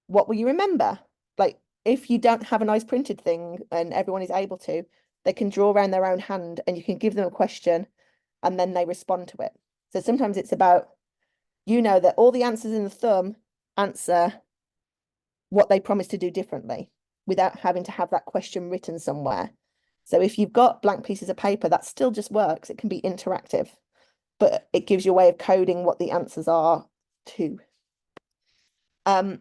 what will you remember? Like if you don't have a nice printed thing and everyone is able to, they can draw around their own hand and you can give them a question and then they respond to it. So sometimes it's about, that all the answers in the thumb answer what they promise to do differently without having to have that question written somewhere. So if you've got blank pieces of paper, that still just works. It can be interactive, but it gives you a way of coding what the answers are too. And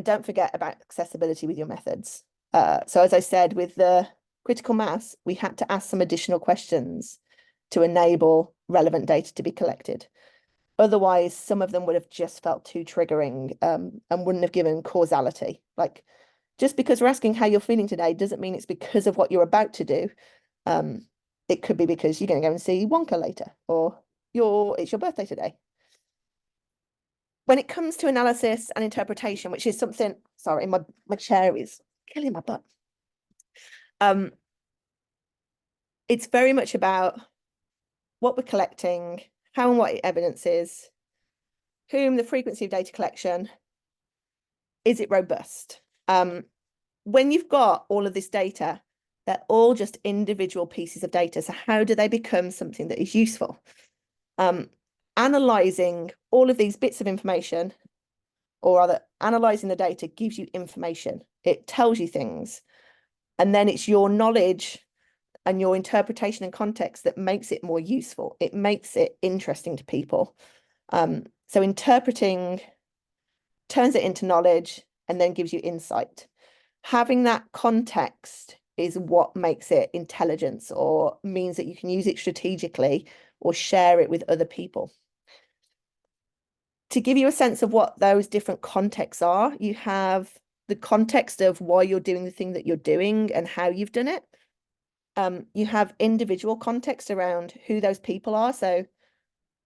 don't forget about accessibility with your methods. So as I said, with the critical mass, we had to ask some additional questions to enable relevant data to be collected. Otherwise, some of them would have just felt too triggering and wouldn't have given causality. Like, just because we're asking how you're feeling today doesn't mean it's because of what you're about to do. It could be because you're going to go and see Wonka later, or it's your birthday today. When it comes to analysis and interpretation, which is something, sorry, my chair is killing my butt. It's very much about what we're collecting, how and what evidence is, whom, the frequency of data collection, is it robust? When you've got all of this data, they're all just individual pieces of data. So how do they become something that is useful? Analyzing all of these bits of information, or rather analyzing the data, gives you information. It tells you things. And then it's your knowledge and your interpretation and context that makes it more useful. It makes it interesting to people. So interpreting turns it into knowledge and then gives you insight. Having that context is what makes it intelligence, or means that you can use it strategically or share it with other people. To give you a sense of what those different contexts are, you have the context of why you're doing the thing that you're doing and how you've done it. You have individual context around who those people are. So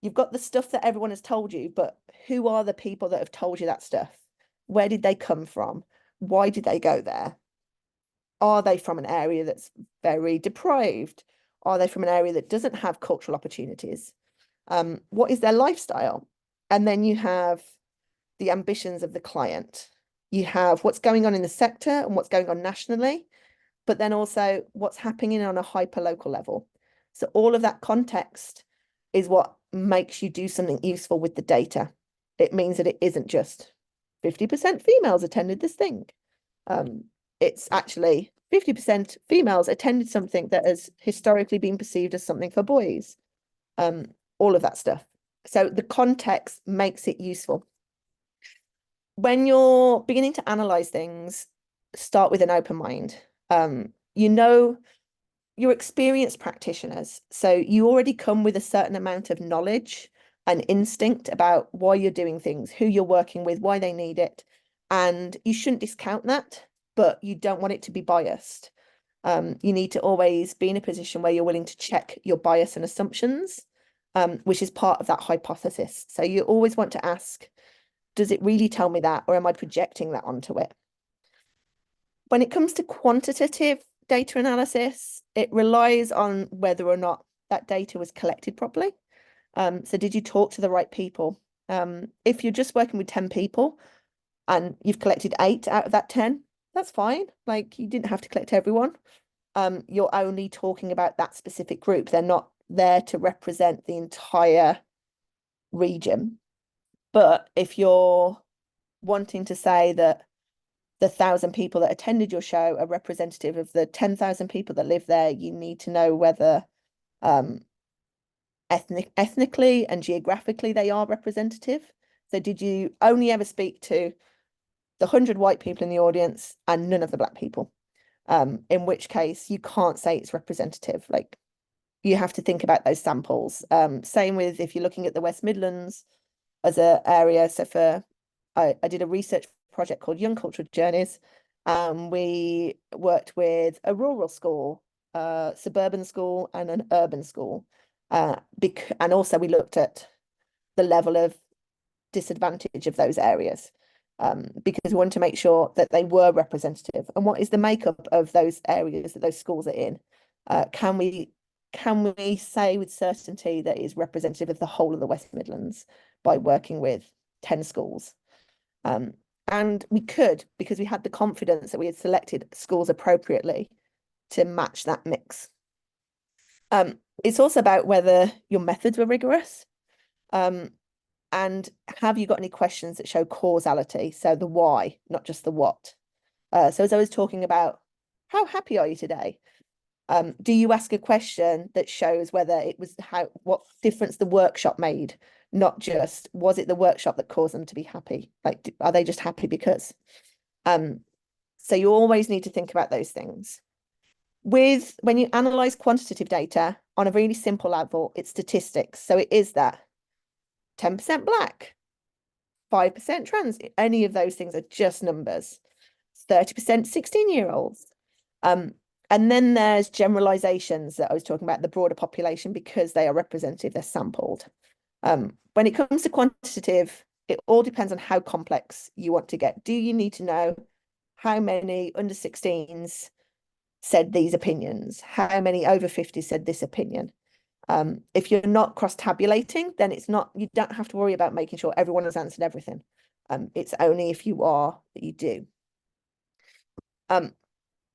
you've got the stuff that everyone has told you, but who are the people that have told you that stuff? Where did they come from? Why did they go there? Are they from an area that's very deprived? Are they from an area that doesn't have cultural opportunities? What is their lifestyle? And then you have the ambitions of the client. You have what's going on in the sector and what's going on nationally, but then also what's happening on a hyper-local level. So all of that context is what makes you do something useful with the data. It means that it isn't just 50% females attended this thing. It's actually 50% females attended something that has historically been perceived as something for boys. All of that stuff. So the context makes it useful. When you're beginning to analyze things, start with an open mind. You're experienced practitioners, so you already come with a certain amount of knowledge and instinct about why you're doing things, who you're working with, why they need it. And you shouldn't discount that, but you don't want it to be biased. You need to always be in a position where you're willing to check your bias and assumptions, which is part of that hypothesis. So you always want to ask, does it really tell me that, or am I projecting that onto it? When it comes to quantitative data analysis, it relies on whether or not that data was collected properly. So did you talk to the right people? If you're just working with 10 people and you've collected 8 out of that 10, that's fine. Like, you didn't have to collect everyone. You're only talking about that specific group. They're not there to represent the entire region. But if you're wanting to say that the 1,000 people that attended your show are representative of the 10,000 people that live there, you need to know whether ethnically and geographically they are representative. So did you only ever speak to the 100 white people in the audience and none of the black people? In which case you can't say it's representative. Like, you have to think about those samples. Same with if you're looking at the West Midlands as an area. So I did a research project called Young Cultural Journeys. We worked with a rural school, suburban school, and an urban school. And also we looked at the level of disadvantage of those areas, because we wanted to make sure that they were representative. And what is the makeup of those areas that those schools are in? Can we say with certainty that is representative of the whole of the West Midlands by working with 10 schools? And we could, because we had the confidence that we had selected schools appropriately to match that mix. It's also about whether your methods were rigorous. And have you got any questions that show causality? So the why, not just the what. So as I was talking about, how happy are you today? Do you ask a question that shows whether it was what difference the workshop made, not just was it the workshop that caused them to be happy? Like, are they just happy because? So you always need to think about those things. When you analyze quantitative data on a really simple level, it's statistics. So it is that 10% black, 5% trans, any of those things are just numbers. 30% 16-year-olds. And then there's generalizations that I was talking about, the broader population, because they are representative, they're sampled. When it comes to quantitative, it all depends on how complex you want to get. Do you need to know how many under 16s said these opinions? How many over 50 said this opinion? If you're not cross-tabulating, then you don't have to worry about making sure everyone has answered everything. It's only if you are that you do.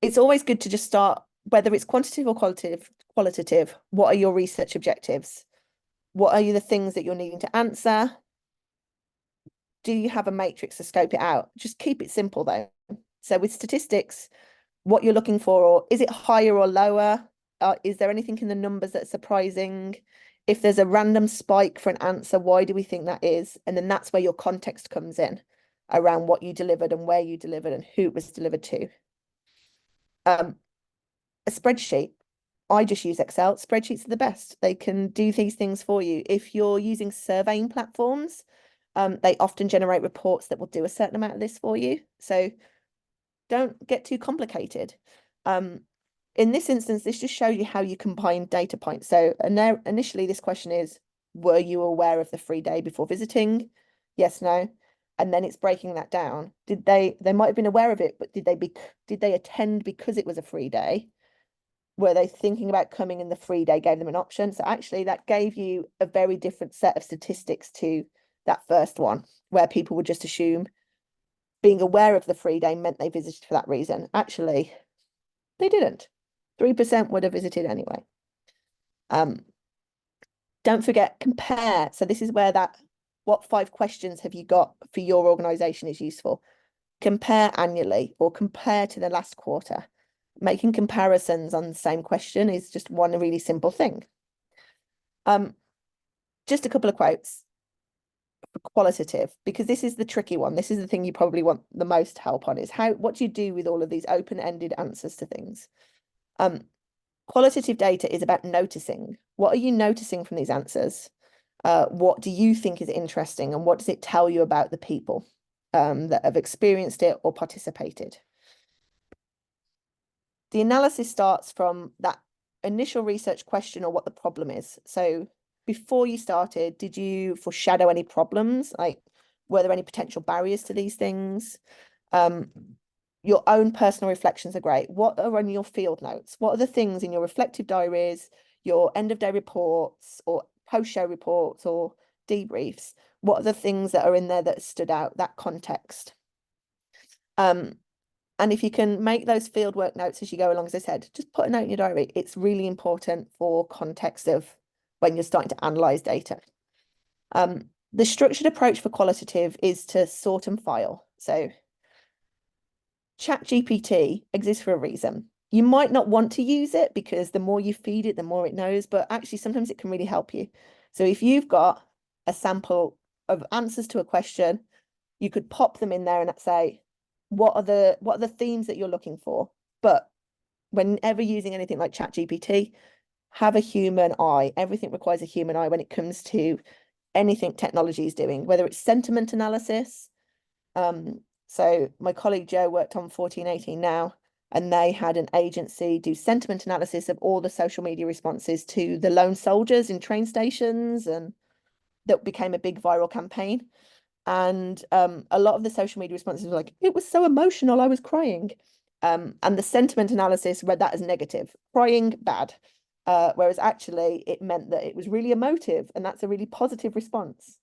It's always good to just start, whether it's quantitative or qualitative, what are your research objectives? What are the things that you're needing to answer? Do you have a matrix to scope it out? Just keep it simple though. So with statistics, what you're looking for, or is it higher or lower? Is there anything in the numbers that's surprising? If there's a random spike for an answer, why do we think that is? And then that's where your context comes in around what you delivered and where you delivered and who it was delivered to. A spreadsheet, I just use Excel. Spreadsheets are the best. They can do these things for you. If you're using surveying platforms, they often generate reports that will do a certain amount of this for you. So don't get too complicated. In this instance, this just shows you how you combine data points. So initially, this question is, were you aware of the free day before visiting? Yes, no. And then it's breaking that down. They might have been aware of it, but did they attend because it was a free day? Were they thinking about coming and the free day gave them an option? So actually that gave you a very different set of statistics to that first one, where people would just assume being aware of the free day meant they visited for that reason. Actually, they didn't. 3% would have visited anyway. Don't forget, compare. So this is where what 5 questions have you got for your organization is useful. Compare annually or compare to the last quarter. Making comparisons on the same question is just one really simple thing. Just a couple of quotes for qualitative, because this is the tricky one. This is the thing you probably want the most help on, is what do you do with all of these open-ended answers to things? Qualitative data is about noticing. What are you noticing from these answers? What do you think is interesting, and what does it tell you about the people that have experienced it or participated? The analysis starts from that initial research question or what the problem is. So before you started, did you foreshadow any problems? Like, were there any potential barriers to these things? Your own personal reflections are great. What are on your field notes? What are the things in your reflective diaries, your end of day reports, or post-show reports or debriefs, what are the things that are in there that stood out, that context? And if you can make those fieldwork notes as you go along, as I said, just put a note in your diary. It's really important for context of when you're starting to analyze data. The structured approach for qualitative is to sort and file. So ChatGPT exists for a reason. You might not want to use it because the more you feed it, the more it knows, but actually sometimes it can really help you. So if you've got a sample of answers to a question, you could pop them in there and say, what are the themes that you're looking for? But whenever using anything like ChatGPT, have a human eye. Everything requires a human eye when it comes to anything technology is doing, whether it's sentiment analysis. So my colleague Joe worked on 1418 Now, and they had an agency do sentiment analysis of all the social media responses to the lone soldiers in train stations, and that became a big viral campaign. And a lot of the social media responses were like, it was so emotional, I was crying. And the sentiment analysis read that as negative, crying bad. Whereas actually it meant that it was really emotive, and that's a really positive response.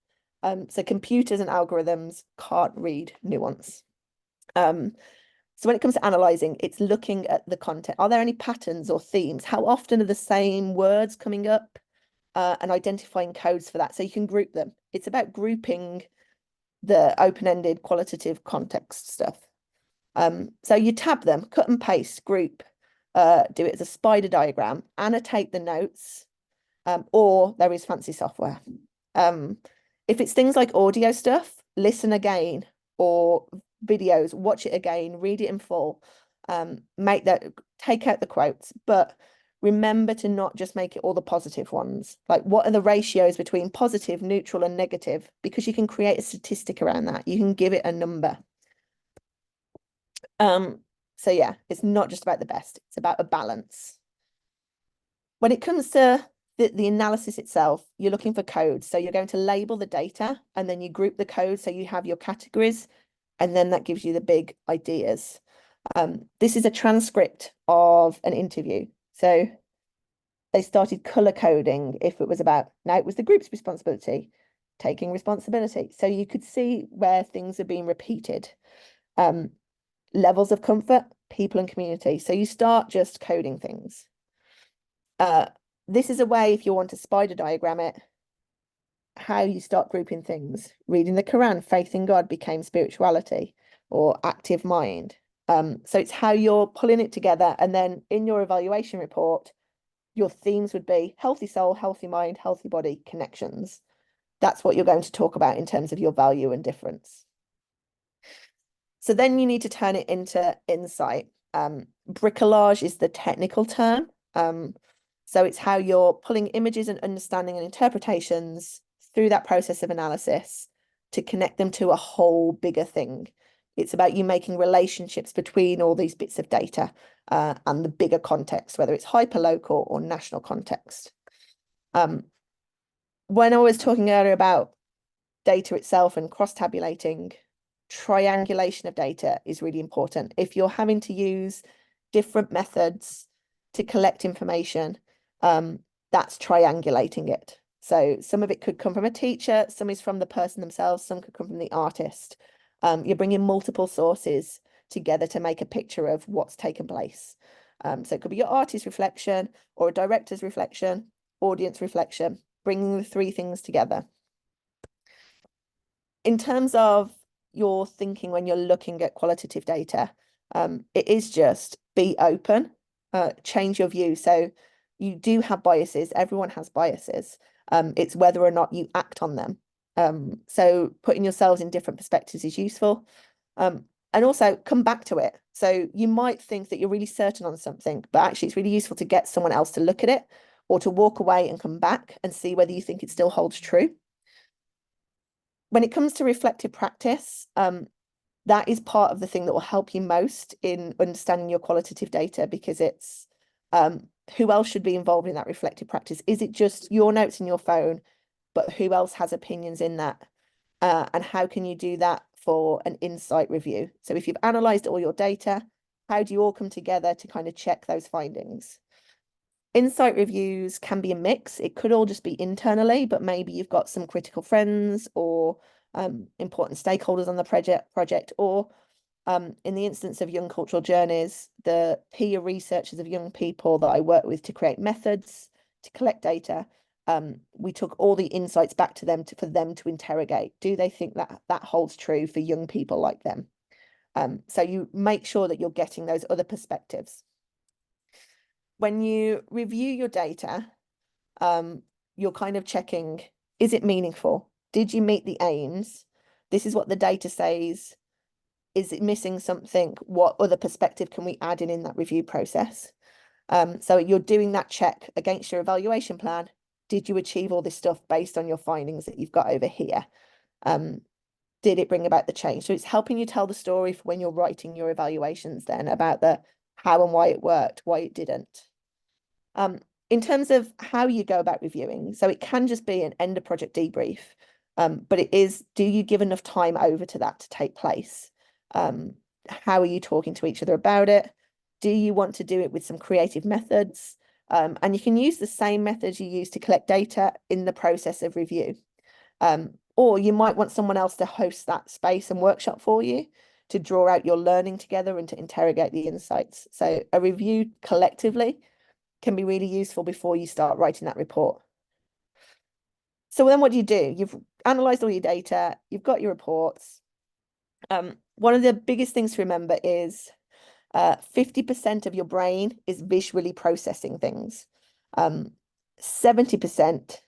So computers and algorithms can't read nuance. So when it comes to analysing, it's looking at the content. Are there any patterns or themes? How often are the same words coming up? And identifying codes for that so you can group them. It's about grouping the open-ended qualitative context stuff. So you tab them, cut and paste, group, do it as a spider diagram, annotate the notes, or there is fancy software. If it's things like audio stuff, listen again, or videos, watch it again, read it in full, take out the quotes, but remember to not just make it all the positive ones. Like, what are the ratios between positive, neutral, and negative? Because you can create a statistic around that. You can give it a number. So yeah, it's not just about the best, it's about a balance. When it comes to the analysis itself, you're looking for codes. So you're going to label the data, and then you group the codes so you have your categories, and then that gives you the big ideas. This is a transcript of an interview. So they started color coding if it was about, now it was the group's responsibility, taking responsibility. So you could see where things are being repeated. Levels of comfort, people and community. So you start just coding things. This is a way, if you want to spider diagram it, how you start grouping things. Reading the Quran, faith in God became spirituality, or active mind. So it's how you're pulling it together, and then in your evaluation report, your themes would be healthy soul, healthy mind, healthy body, connections. That's what you're going to talk about in terms of your value and difference. So then you need to turn it into insight. Bricolage is the technical term. So it's how you're pulling images and understanding and interpretations through that process of analysis to connect them to a whole bigger thing. It's about you making relationships between all these bits of data and the bigger context, whether it's hyperlocal or national context. When I was talking earlier about data itself and cross-tabulating, triangulation of data is really important. If you're having to use different methods to collect information, that's triangulating it. So some of it could come from a teacher, some is from the person themselves, some could come from the artist. You're bringing multiple sources together to make a picture of what's taken place. So it could be your artist reflection or a director's reflection, audience reflection, bringing the three things together. In terms of your thinking when you're looking at qualitative data, it is just be open, change your view. So you do have biases, everyone has biases. It's whether or not you act on them. So putting yourselves in different perspectives is useful. And also come back to it. So you might think that you're really certain on something, but actually it's really useful to get someone else to look at it, or to walk away and come back and see whether you think it still holds true. When it comes to reflective practice, that is part of the thing that will help you most in understanding your qualitative data, because it's who else should be involved in that reflective practice? Is it just your notes in your phone, but who else has opinions in that? And how can you do that for an insight review? So if you've analysed all your data, how do you all come together to kind of check those findings? Insight reviews can be a mix. It could all just be internally, but maybe you've got some critical friends or important stakeholders on the project, or in the instance of young cultural journeys, the peer researchers of young people that I work with to create methods, to collect data. We took all the insights back to them for them to interrogate. Do they think that that holds true for young people like them? So you make sure that you're getting those other perspectives. When you review your data, you're kind of checking, is it meaningful? Did you meet the aims? This is what the data says. Is it missing something? What other perspective can we add in that review process? So you're doing that check against your evaluation plan. Did you achieve all this stuff based on your findings that you've got over here? Did it bring about the change? So it's helping you tell the story for when you're writing your evaluations then about the how and why it worked, why it didn't. In terms of how you go about reviewing, so it can just be an end of project debrief, but it is, do you give enough time over to that to take place? How are you talking to each other about it? Do you want to do it with some creative methods? And you can use the same methods you use to collect data in the process of review. Or you might want someone else to host that space and workshop for you to draw out your learning together and to interrogate the insights. So a review collectively can be really useful before you start writing that report. So then what do? You've analysed all your data, you've got your reports. One of the biggest things to remember is 50% of your brain is visually processing things. 70%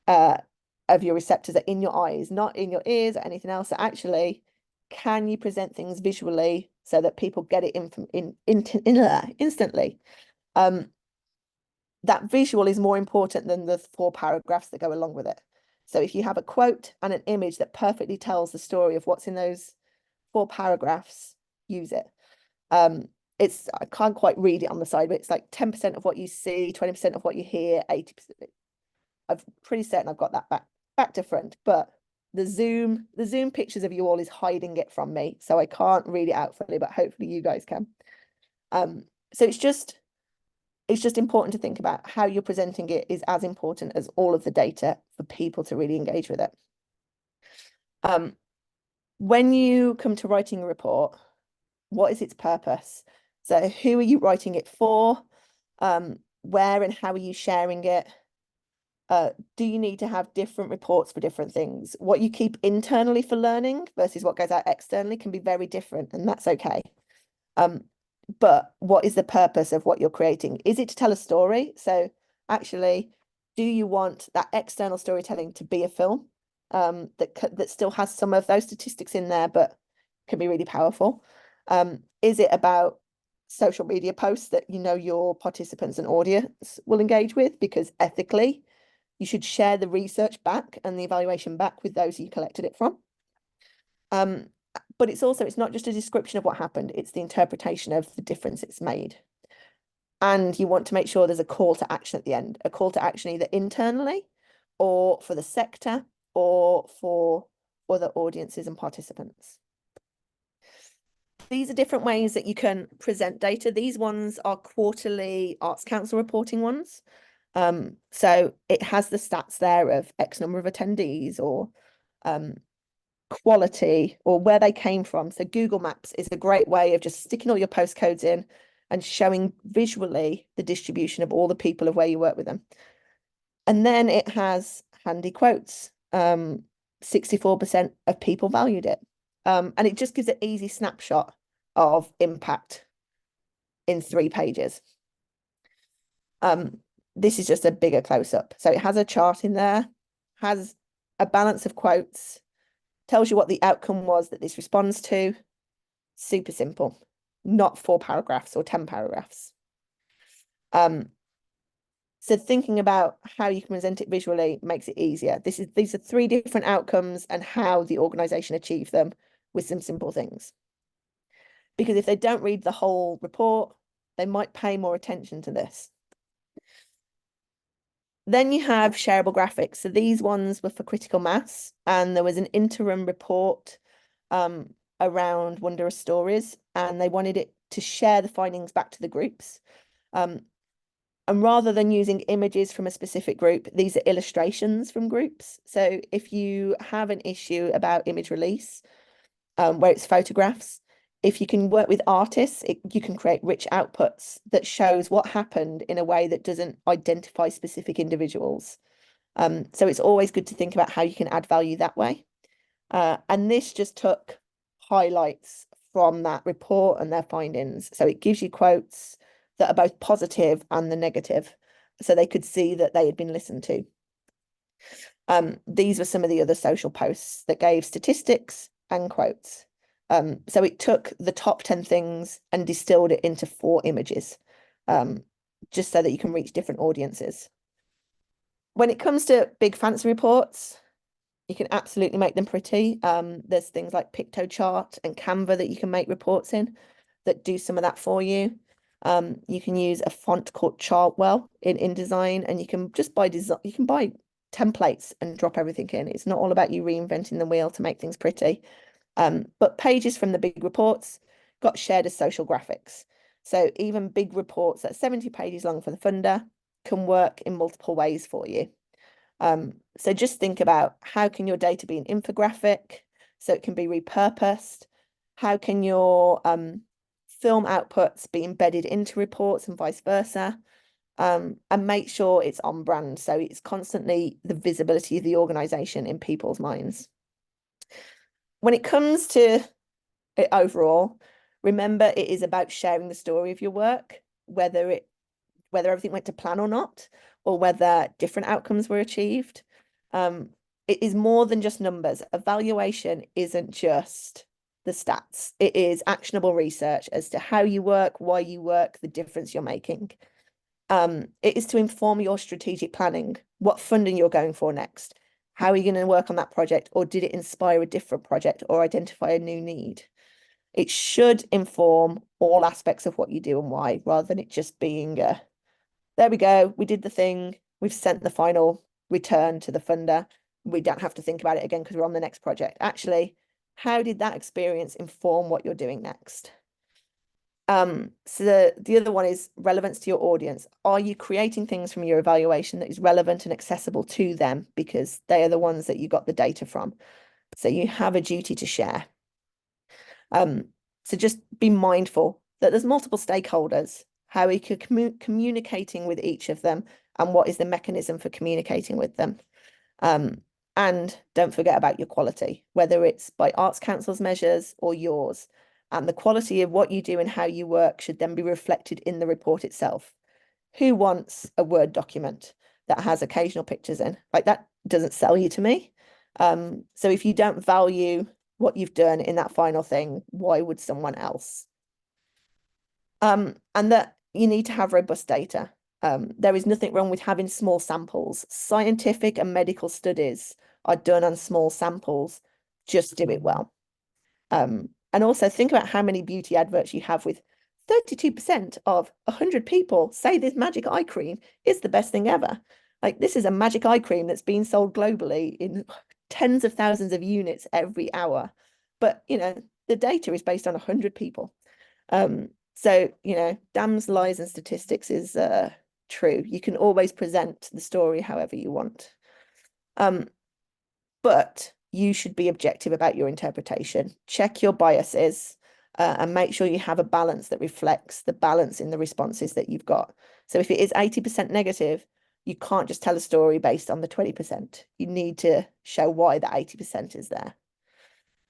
of your receptors are in your eyes, not in your ears or anything else. So actually, can you present things visually so that people get it instantly? That visual is more important than the 4 paragraphs that go along with it. So if you have a quote and an image that perfectly tells the story of what's in those 4 paragraphs, use it. I can't quite read it on the side, but it's like 10% of what you see, 20% of what you hear, 80%. I'm pretty certain I've got that back to front, but the Zoom pictures of you all is hiding it from me, so I can't read it out fully, but hopefully you guys can. So it's just important to think about how you're presenting it is as important as all of the data for people to really engage with it. When you come to writing a report, what is its purpose? So who are you writing it for? Where and how are you sharing it? Do you need to have different reports for different things? What you keep internally for learning versus what goes out externally can be very different, and that's okay. But what is the purpose of what you're creating? Is it to tell a story? So actually, do you want that external storytelling to be a film that still has some of those statistics in there, but can be really powerful? Is it about social media posts that you know your participants and audience will engage with? Because ethically, you should share the research back and the evaluation back with those you collected it from. But it's not just a description of what happened, it's the interpretation of the difference it's made. And you want to make sure there's a call to action at the end, a call to action either internally or for the sector or for other audiences and participants. These are different ways that you can present data. These ones are quarterly Arts Council reporting ones. So it has the stats there of X number of attendees or quality or where they came from. So Google Maps is a great way of just sticking all your postcodes in and showing visually the distribution of all the people of where you work with them. And then it has handy quotes. 64% of people valued it. And it just gives an easy snapshot of impact in 3 pages. This is just a bigger close-up. So it has a chart in there, has a balance of quotes, tells you what the outcome was that this responds to. Super simple, not 4 paragraphs or 10 paragraphs. So thinking about how you can present it visually makes it easier. These are 3 different outcomes and how the organization achieved them with some simple things. Because if they don't read the whole report, they might pay more attention to this. Then you have shareable graphics. So these ones were for critical mass, and there was an interim report around Wondrous Stories, and they wanted it to share the findings back to the groups. And rather than using images from a specific group, these are illustrations from groups. So if you have an issue about image release, where it's photographs, if you can work with artists, you can create rich outputs that shows what happened in a way that doesn't identify specific individuals. So it's always good to think about how you can add value that way. And this just took highlights from that report and their findings. So it gives you quotes that are both positive and the negative, so they could see that they had been listened to. These were some of the other social posts that gave statistics and quotes. So it took the top 10 things and distilled it into 4 images, just so that you can reach different audiences. When it comes to big fancy reports, you can absolutely make them pretty. There's things like Pictochart and Canva that you can make reports in that do some of that for you. You can use a font called Chartwell in InDesign, and you can just buy templates and drop everything in. It's not all about you reinventing the wheel to make things pretty. But pages from the big reports got shared as social graphics. So even big reports that's 70 pages long for the funder can work in multiple ways for you. So just think about, how can your data be an infographic so it can be repurposed? How can your film outputs be embedded into reports and vice versa? And make sure it's on brand, so it's constantly the visibility of the organization in people's minds. When it comes to it overall, remember it is about sharing the story of your work, whether everything went to plan or not, or whether different outcomes were achieved. It is more than just numbers. Evaluation isn't just the stats. It is actionable research as to how you work, why you work, the difference you're making. It is to inform your strategic planning, what funding you're going for next. How are you going to work on that project, or did it inspire a different project or identify a new need? It should inform all aspects of what you do and why, rather than it just being there we go, we did the thing, we've sent the final return to the funder, we don't have to think about it again because we're on the next project. Actually, how did that experience inform what you're doing next? So the other one is relevance to your audience. Are you creating things from your evaluation that is relevant and accessible to them, because they are the ones that you got the data from? So you have a duty to share. So just be mindful that there's multiple stakeholders. How are you communicating with each of them, and what is the mechanism for communicating with them? And don't forget about your quality, whether it's by Arts Council's measures or yours. And the quality of what you do and how you work should then be reflected in the report itself. Who wants a Word document that has occasional pictures in? Like, that doesn't sell you to me. So if you don't value what you've done in that final thing, why would someone else? And that you need to have robust data. There is nothing wrong with having small samples. Scientific and medical studies are done on small samples. Just do it well. And also think about how many beauty adverts you have with 32% of 100 people say this magic eye cream is the best thing ever. Like, this is a magic eye cream that's being sold globally in tens of thousands of units every hour. But, the data is based on 100 people. So, damns, lies and statistics is true. You can always present the story however you want. But you should be objective about your interpretation. Check your biases and make sure you have a balance that reflects the balance in the responses that you've got. So if it is 80% negative, you can't just tell a story based on the 20%. You need to show why the 80% is there.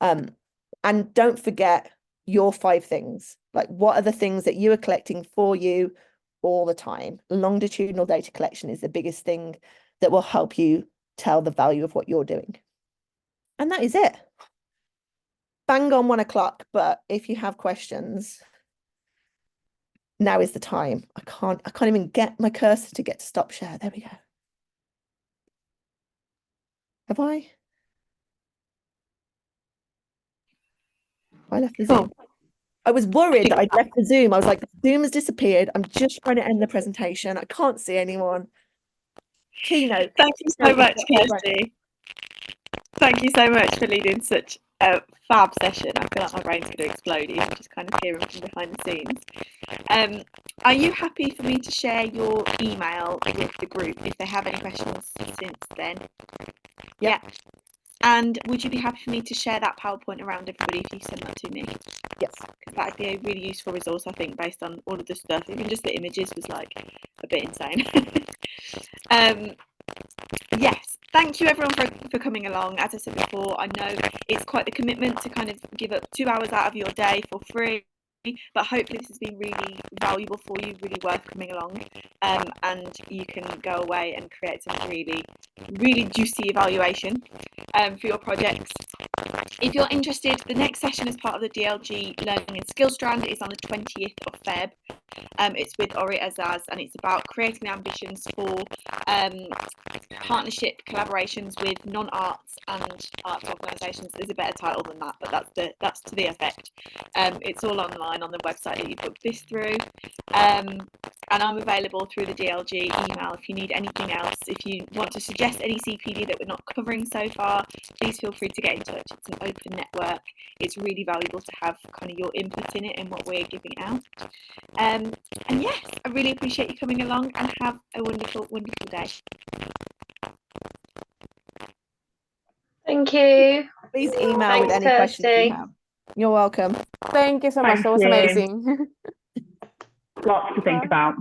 And don't forget your 5 things. Like, what are the things that you are collecting for you all the time? Longitudinal data collection is the biggest thing that will help you tell the value of what you're doing. And that is it. Bang on 1 o'clock, but if you have questions, now is the time. I can't even get my cursor to get to stop share. There we go. Have I? I left the Zoom. I was worried that I'd left the Zoom. I was like, Zoom has disappeared. I'm just trying to end the presentation. I can't see anyone. Keynote. Thank you so much, Kirsty. Thank you so much for leading such a fab session. I feel like my brain's going to explode even just kind of hearing from behind the scenes. Are you happy for me to share your email with the group if they have any questions since then? Yeah. And would you be happy for me to share that PowerPoint around everybody if you send that to me? Yes. Because that'd be a really useful resource, I think, based on all of the stuff. Even just the images was like a bit insane. Yes, thank you everyone for coming along. As I said before, I know it's quite the commitment to kind of give up 2 hours out of your day for free, but hopefully this has been really valuable for you, really worth coming along, and you can go away and create some really juicy evaluation for your projects. If you're interested, the next session as part of the DLG Learning and Skills Strand is on the 20th of Feb. It's with Ori Azaz, and it's about creating the ambitions for partnership collaborations with non-arts and arts organisations. There's a better title than that, but that's to the effect. It's all online on the website that you booked this through, and I'm available through the DLG email if you need anything else. If you want to suggest any CPD that we're not covering so far, please feel free to get in touch. It's an open network. It's really valuable to have kind of your input in it and what we're giving out. And yes, I really appreciate you coming along, and have a wonderful day. Thank you. Please email Thanks, with any questions you Kirsty. have. You're welcome. Thank you so much. Thank That was you. amazing. Lots to think about.